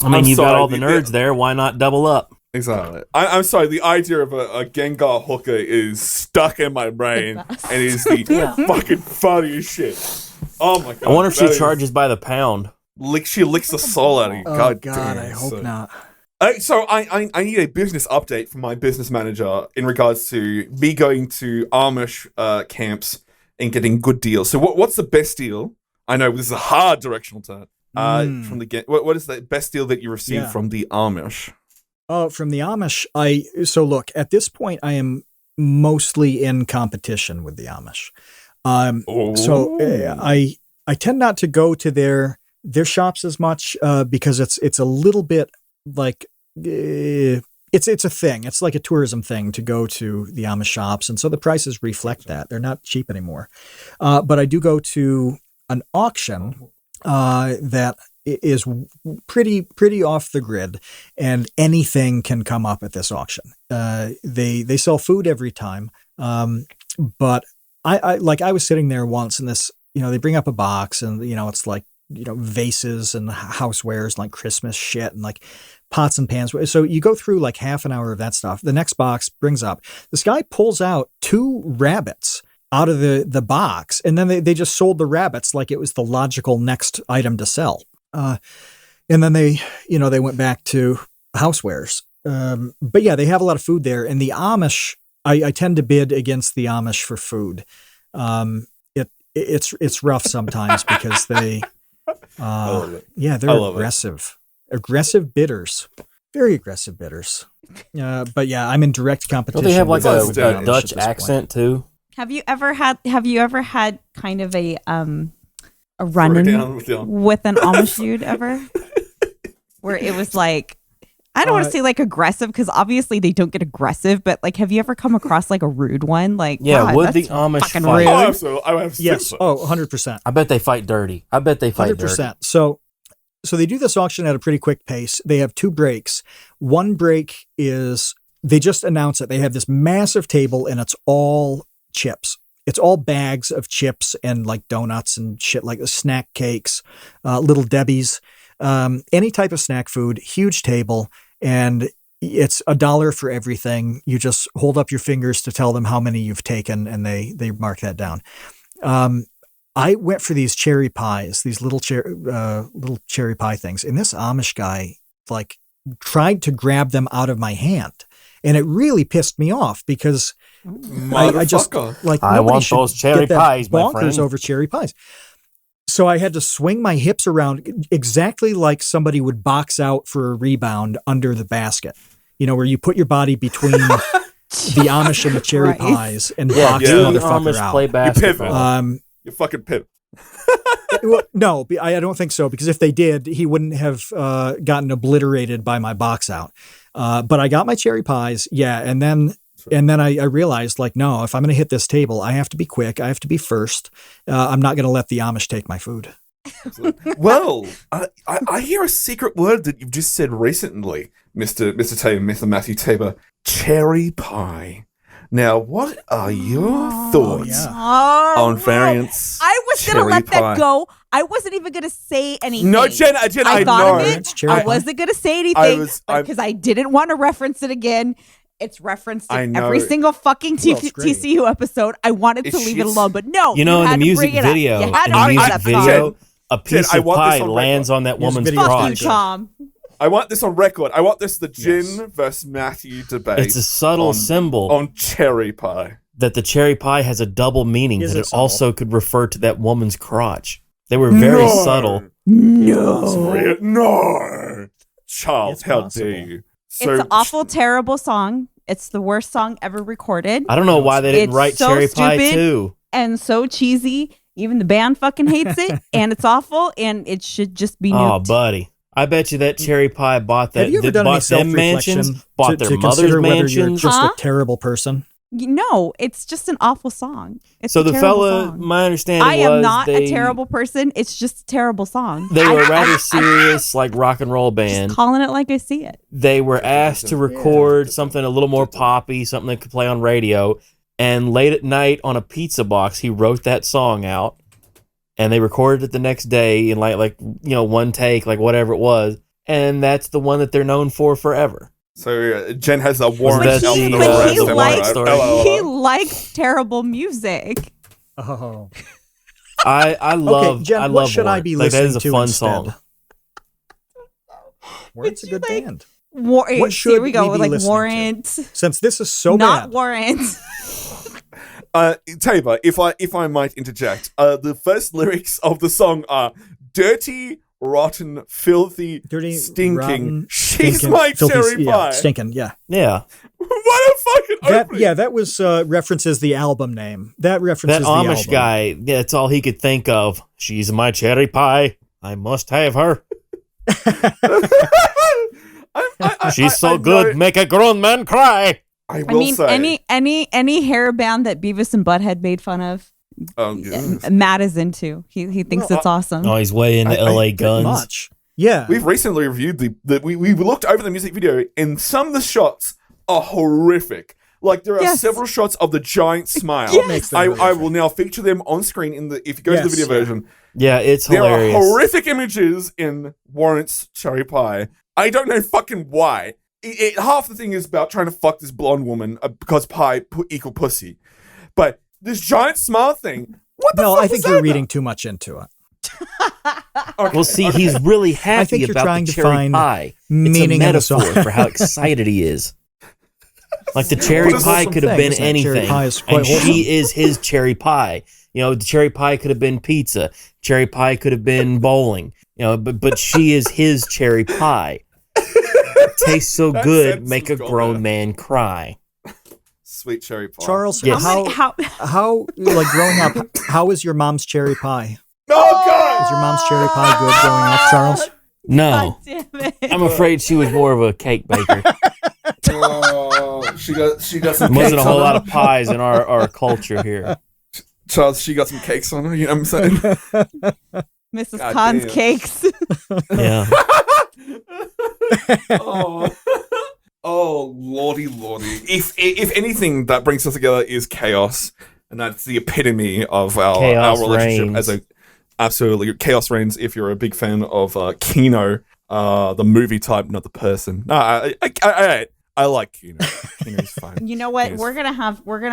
I mean, I'm you've got sorry, all the the- nerds there. Why not double up? Exactly. I'm sorry. The idea of a Gengar hooker is stuck in my brain, best. and it is the fucking funniest shit. Oh my god! I wonder if that she is- charges by the pound. She licks the soul out of you. oh God, God, damn, I hope so- not. So I need a business update from my business manager in regards to me going to Amish camps and getting good deals. So what's the best deal? I know this is a hard directional turn. From the what is the best deal that you received Yeah. from the Amish? Oh, from the Amish, so look, at this point, I am mostly in competition with the Amish. So I tend not to go to their shops as much because it's a little bit like it's a thing. It's like a tourism thing to go to the Amish shops, and so the prices reflect that. They're not cheap anymore. But I do go to an auction that is pretty off the grid, and anything can come up at this auction. They sell food every time, but I was sitting there once, and this, they bring up a box, and it's like vases and housewares, like Christmas shit, and like pots and pans. So you go through like half an hour of that stuff. The next box brings up, this guy pulls out 2 rabbits out of the box, and then they just sold the rabbits like it was the logical next item to sell. And then they went back to housewares. But yeah, they have a lot of food there. And the Amish, I tend to bid against the Amish for food. It's rough sometimes because they, love it. yeah, they're aggressive bidders, very aggressive bidders. But yeah, I'm in direct competition. Don't they have like with a the Amish at Dutch this point. accent too? Have you ever had kind of a Throw run it in down with the- with an Amish dude ever? Where it was like, I don't want to say like aggressive, because obviously they don't get aggressive, but like, have you ever come across like a rude one? Like, Yeah, God, would the that's Amish fucking fight? rude. Oh, absolutely. I have Yes. Oh, 100%. I bet they fight dirty. 100%. So they do this auction at a pretty quick pace. They have 2 breaks. One break is they just announce that they have this massive table, and it's all chips. It's all bags of chips and like donuts and shit, like snack cakes, Little Debbie's, any type of snack food, huge table. And it's $1 for everything. You just hold up your fingers to tell them how many you've taken, and they mark that down. I went for these cherry pies, these little cherry pie things, and this Amish guy like tried to grab them out of my hand, and it really pissed me off because I just like I nobody want should those cherry get that pies, my bonkers friend. over cherry pies. So I had to swing my hips around exactly like somebody would box out for a rebound under the basket. You know, where you put your body between the Amish and the cherry Right. pies and Yeah, box do the the motherfucker Amish out. play basketball. You fucking pip. Well, no, I don't think so, because if they did, he wouldn't have gotten obliterated by my box out. But I got my cherry pies, yeah, and then I realized, like, no, if I'm going to hit this table, I have to be quick. I have to be first. I'm not going to let the Amish take my food. Well, I hear a secret word that you've just said recently, Mr. Tabor, Mr. Matthew Tabor. Cherry pie. Now, what are your thoughts yeah. on variants? I was going to cherry let pie? that go. I wasn't even going to say anything. No, Jen, I I thought know. of It's it. cherry I pie. wasn't going to say anything I'm- because I didn't want to reference it again. It's referenced I in know. every single fucking Well, it's great. TCU episode. I wanted to It's- leave it it's- alone, but no. You know, in had the to music bring it up. video, You had in to the bring music up, video, Tom. a piece I of want this pie on lands record. on that Music woman's video is Fuck pretty you, crotch. good. Tom. I want this on record. I want this the Jin Yes. versus Matthew debate. It's a subtle symbol on cherry pie. that the cherry pie has a double meaning, Is that it it subtle? also could refer to that woman's crotch. They were very No. subtle. No, Charles, It's how possible. dare you? It's an awful, terrible song. It's the worst song ever recorded. I don't know why they didn't It's write so cherry pie stupid. too. And so cheesy. Even the band fucking hates it. And it's awful. And it should just be Oh, nuked. buddy. I bet you that cherry pie bought that. Have you ever that done any bought them self-reflection mansions, bought their to mother's consider whether you're mansions. just Huh? a terrible person? No, it's just an awful song. It's So a the terrible fella, song. my understanding I was am not they, a terrible person. It's just a terrible song. They were a I- rather serious, like rock and roll band. Just calling it like I see it. They were asked to record something a little more poppy, something that could play on radio. And late at night on a pizza box, he wrote that song out. And they recorded it the next day in like one take, like whatever it was. And that's the one that they're known for forever. So Jen has a warrant that out the, for the but rest he of my likes- life. story. LOL. He likes terrible music. Oh, I love Jen, I what love should I Warrant. be Like, that listening is a to fun instead? song. Warrant's a you good like- band. Here should we go we with be like listening to? Warrant. Since this is so Not bad. Warrant. Tabor, if I might interject, the first lyrics of the song are dirty, rotten, filthy, Dirty, stinking. rotten, She's stinking, my filthy, cherry pie. Yeah, stinking, yeah. Yeah. What a fucking opening. That was references the album name. That references That the Amish album. guy, yeah, that's all he could think of. She's my cherry pie. I must have her. She's so good, make a grown man cry. I I will mean, say. any hair band that Beavis and Butthead made fun of, Oh, yes. Matt is into. He thinks No, it's awesome. Oh, he's way into LA Pretty Guns. much. Yeah. We've recently reviewed we looked over the music video, and some of the shots are horrific. Like there are Yes. several shots of the giant smile. Yes. Makes them I horrific. will now feature them on screen if you go to the Yes. video version. Yeah, it's There hilarious. are horrific images in Warrant's cherry pie. I don't know fucking why. Half the thing is about trying to fuck this blonde woman because pie equal pussy. But this giant smile thing, what the No, fuck I is think that you're about? reading too much into it. Okay, Well, see, okay. he's really I happy think you're about trying the to cherry find pie. It's a meaning in the metaphor song. for how excited he is. Like the cherry What a pie wholesome could have been thing, isn't it? Cherry anything, pie is quite and wholesome. she is his cherry pie. You know, the cherry pie could have been pizza. Cherry pie could have been bowling. You know, but she is his cherry pie. Tastes so That good, sentence make a was gone grown there. man cry. Sweet cherry pie. Charles, Yes. how like growing up, how was your mom's cherry pie? Oh god! Was your mom's cherry pie good growing up, Charles? No, God damn it. I'm afraid she was more of a cake baker. Oh, she got some There wasn't cakes a whole on lot her. of pies in our culture here. Charles, she got some cakes on her, you know what I'm saying? Mrs. God Khan's damn. cakes. Yeah. Oh, lordy. If anything that brings us together is chaos, and that's the epitome of our Chaos relationship reigns. as a absolutely chaos reigns. If you're a big fan of Kino, the movie type, not the person. No, I like Kino. Kino's fine. You know what? Yes. We're gonna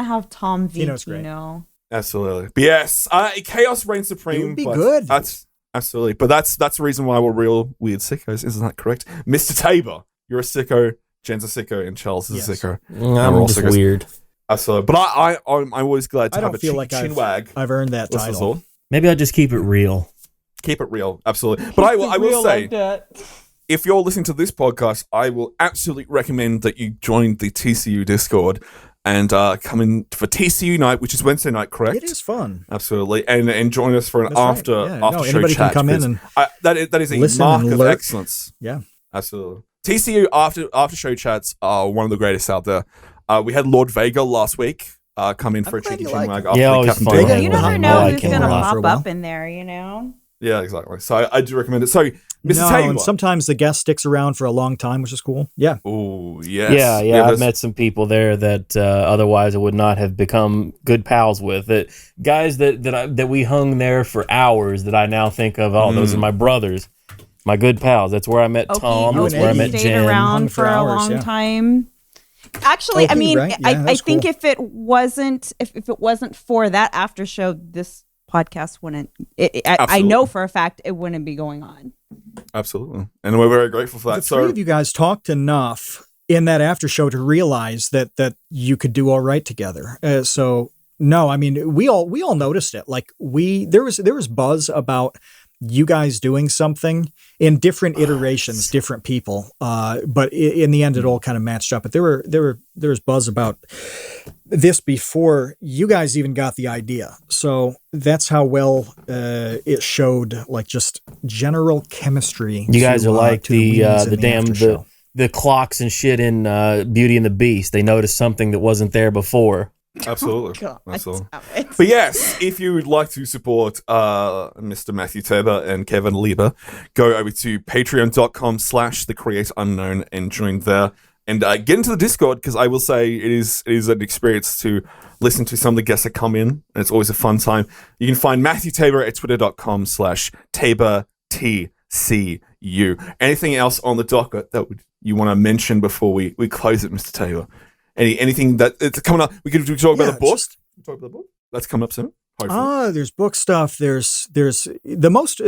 have Tom v. Kino's great. Kino. Absolutely. But yes, chaos reigns supreme. It would be but good. That's absolutely. But that's the reason why we're real weird sickos. Isn't that correct, Mr. Tabor? You're a sicko. Jen's a sicko, and Charles is a sicko. I'm just weird. Absolutely. But I'm always glad to have a chin wag. I've earned that title. Maybe I'll just keep it real. Keep it real, absolutely. But I will say, if you're listening to this podcast, I will absolutely recommend that you join the TCU Discord and come in for TCU Night, which is Wednesday night, correct? It is fun. Absolutely. And join us for an after show anybody chat. Can come in and that is a mark of excellence. Yeah. Absolutely. TCU after show chats are one of the greatest out there. We had Lord Vega last week come in for a cheeky chin wag after the Captain Vega. You never know who's going to pop up in there, you know? Yeah, exactly. So I do recommend it. So, Mr. Taylor. And sometimes the guest sticks around for a long time, which is cool. Yeah. Oh, yes. Yeah. I've met some people there that otherwise I would not have become good pals with. Guys that we hung there for hours that I now think of, those are my brothers, my good pals. That's where I met Tom. That's where I met Jen. Stayed around for a long time. Actually, I mean, right? I think if it wasn't for that after show, this podcast wouldn't. I know for a fact it wouldn't be going on. Absolutely, and we're very grateful for that. The three of you guys talked enough in that after show to realize that you could do all right together. No, I mean we all noticed it. Like there was buzz about you guys doing something in different iterations, different people. But in the end, it all kind of matched up. But there was buzz about this before you guys even got the idea. So that's how well it showed, like just general chemistry. You guys are like the clocks and shit in Beauty and the Beast. They noticed something that wasn't there before. Absolutely. Absolutely. But yes, if you would like to support Mr. Matthew Tabor and Kevin Lieber, go over to patreon.com/thecreateunknown and join there and get into the Discord, because I will say it is an experience to listen to some of the guests that come in, and it's always a fun time. You can find Matthew Tabor at twitter.com/TaborTCU. Anything else on the docket that you want to mention before we close it, Mr. Tabor? Anything that it's coming up? We could talk about the book. Talk about the book that's coming up soon. There's book stuff. There's the most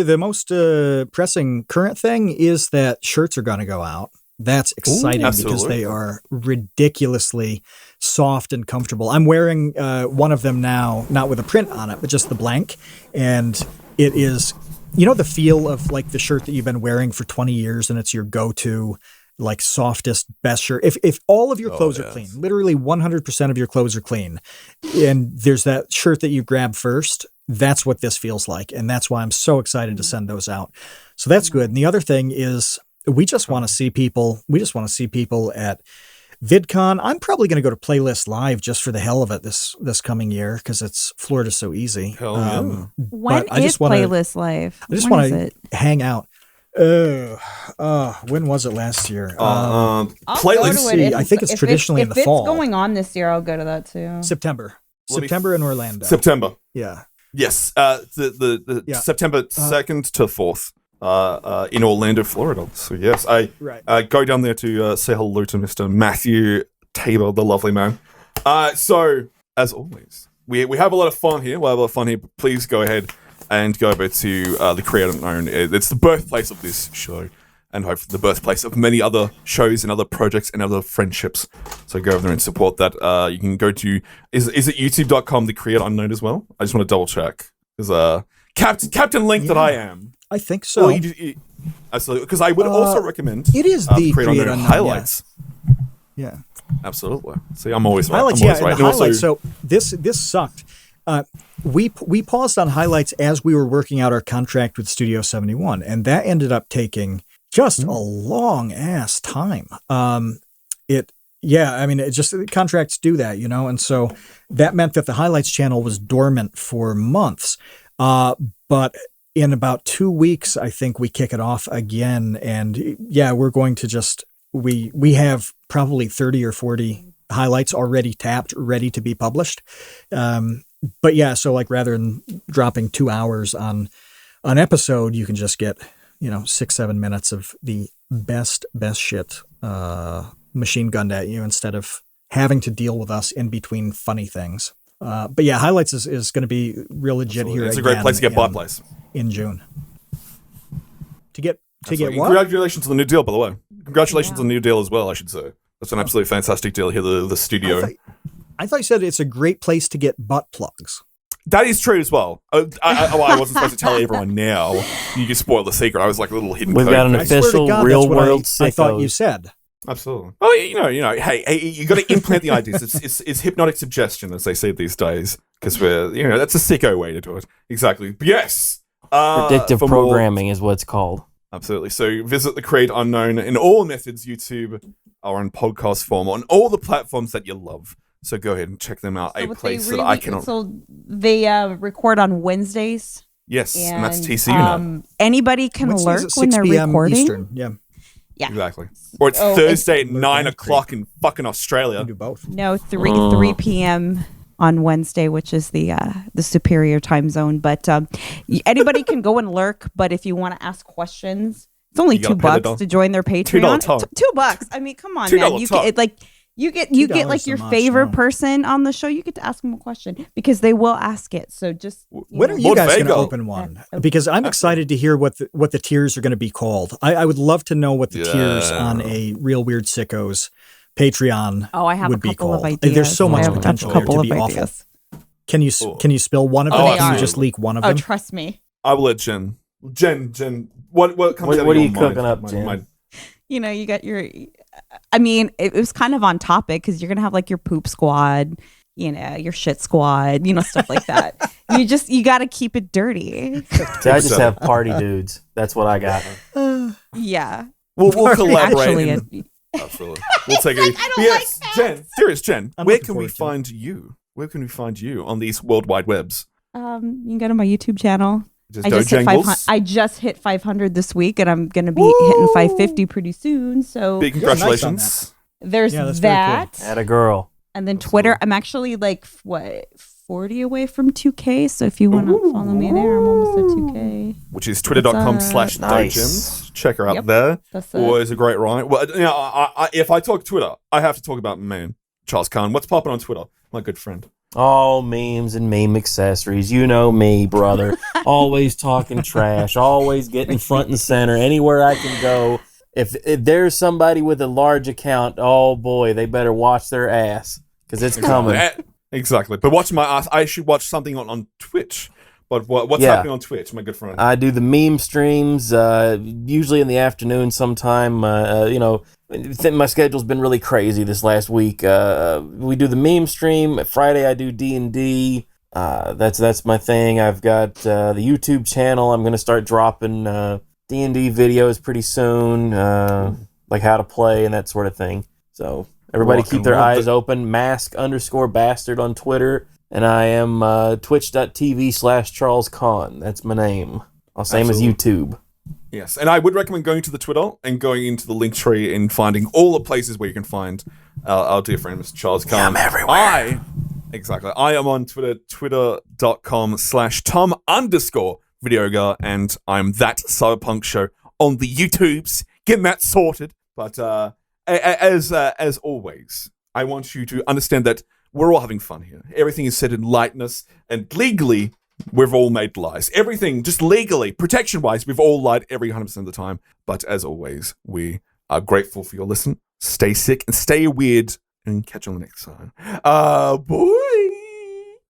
pressing current thing is that shirts are going to go out. That's exciting because they are ridiculously soft and comfortable. I'm wearing one of them now, not with a print on it, but just the blank, and it is, the feel of like the shirt that you've been wearing for 20 years, and it's your go-to, like softest, best shirt. If all of your clothes are clean, literally 100% of your clothes are clean, and there's that shirt that you grab first, that's what this feels like. And that's why I'm so excited to send those out. So that's good. And the other thing is we just want to see people. We just want to see people at VidCon. I'm probably going to go to Playlist Live just for the hell of it this coming year, because it's Florida's so easy. When is Playlist Live? I just want to hang out. When was it last year? Playlist. I think it's traditionally in the fall. If it's going on this year, I'll go to that too. September in Orlando. September. Yeah. Yes. The September 2nd to 4th. In Orlando, Florida. So yes, I go down there to say hello to Mr. Matthew Tabor, the lovely man. So as always, we have a lot of fun here. Please go ahead and go over to the Creator Unknown. It's the birthplace of this show, and hopefully the birthplace of many other shows and other projects and other friendships. So go over there and support that. You can go to is it youtube.com, the Creator Unknown as well? I just want to double check. Because Captain Link that I am. I think so. Absolutely. Because I would also recommend it is the Creator Unknown highlights. Yeah. Absolutely. See, I'm always right. Highlights, right. The highlights. So this sucked. We paused on highlights as we were working out our contract with Studio 71, and that ended up taking just a long ass time. Contracts do that, and so that meant that the highlights channel was dormant for months. But in about 2 weeks, I think we kick it off again, and we're going to we have probably 30 or 40 highlights already tapped, ready to be published. But so like rather than dropping 2 hours on an episode, you can just get 6-7 minutes of the best shit machine gunned at you instead of having to deal with us in between funny things. But yeah, Highlights is going to be real legit Absolutely. here. It's a great place to get butt in, place. in June. To get Absolutely. what? Congratulations on the new deal, by the way. Congratulations on the new deal as well, I should say. That's an absolutely fantastic deal here, the studio. I thought you said it's a great place to get butt plugs. That is true as well. I wasn't supposed to tell everyone now. You just spoiled the secret. I was like a little hidden We've code. got an I swear to official God, real that's what world I thought you Sickos. said. Absolutely. Oh, you know. Hey, you got to implant the ideas. It's hypnotic suggestion, as they say these days, because that's a sicko way to do it. Exactly. But yes. Predictive for more- programming is what it's called. Absolutely. So visit the Create Unknown in all methods, YouTube, or on podcast form, on all the platforms that you love. So go ahead and check them out. So A what place they that I cannot. So they record on Wednesdays. Yes, and that's And, TCU Night. Anybody can Wednesdays lurk at when 6 they're p.m. recording. Eastern. Yeah, Yeah. Exactly. Or it's Oh, Thursday at Lurk 9 and o'clock in fucking Australia. we do both. No, 3 p.m. on Wednesday, which is the superior time zone. But anybody can go and lurk. But if you want to ask questions, it's only You gotta $2 pay the to join their Patreon. $2 top. $2. I mean, come on, $2 man. You top. get you get $2 like your a month, favorite no. person on the show. You get to ask them a question because they will ask it. So just When are you Lord guys going to Vago. open one? Because I'm excited to hear what the tiers are going to be called. I would love to know what the tiers on a Real Weird Sickos Patreon Oh, I have would a be couple of called. ideas. There's so I much have a potential here couple to of be awful. ideas. Can you spill one of Oh, them? they Can you are. just leak one of Oh, them? trust me. I will let Jen. What comes What out of are your you mind? cooking up, Jen? You know, you got your. I mean, it was kind of on topic because you're gonna have like your poop squad, your shit squad, stuff like that. You got to keep it dirty. See, I just have party dudes. That's what I got. Yeah. We'll collaborate. Actually, Absolutely. We'll take it. I don't Yes, like Jen. Serious Jen. I'm Where looking can we forward to it. find you? Where can we find you on these worldwide webs? you can go to my YouTube channel. Just I just hit 500. Dojangles? I just hit 500 this week, and I'm gonna be hitting 550 pretty soon. So Big You're nice on congratulations. there's Yeah, that's very that, At a girl. and then Twitter. I'm actually like 40 away from 2K. So if you want to follow me there, I'm almost at 2K. Which is twitter.com/Dojens. Nice. Check her out Yep. there. That's it. Always a great rhyme. Well, if I talk Twitter, I have to talk about man, Charles Khan. What's popping on Twitter? My good friend. All memes and meme accessories. You know me, brother. Always talking trash. Always getting front and center. Anywhere I can go. If there's somebody with a large account, oh boy, they better watch their ass because it's coming. Exactly. But watching my ass, I should watch something on Twitch. But what's Yeah. happening on Twitch, my good friend? I do the meme streams, usually in the afternoon sometime. My schedule's been really crazy this last week. We do the meme stream. Friday I do D&D. That's my thing. I've got the YouTube channel. I'm going to start dropping D&D videos pretty soon, like how to play and that sort of thing. So everybody Rock keep and their roll. eyes open. Mask_bastard on Twitter. And I am twitch.tv/Charles Kahn. That's my name. Same as YouTube. Yes, and I would recommend going to the Twitter and going into the link tree and finding all the places where you can find our dear friend, Mr. Charles Khan. I'm everywhere. Exactly. I am on Twitter, twitter.com/Tom_Videogar, and I'm that Cyberpunk show on the YouTubes. Getting that sorted. But as always, I want you to understand that we're all having fun here. Everything is said in lightness, and legally, we've all made lies. Everything, just legally, protection-wise, we've all lied every 100% of the time. But as always, we are grateful for your listen. Stay sick and stay weird, and catch you on the next time. Boy.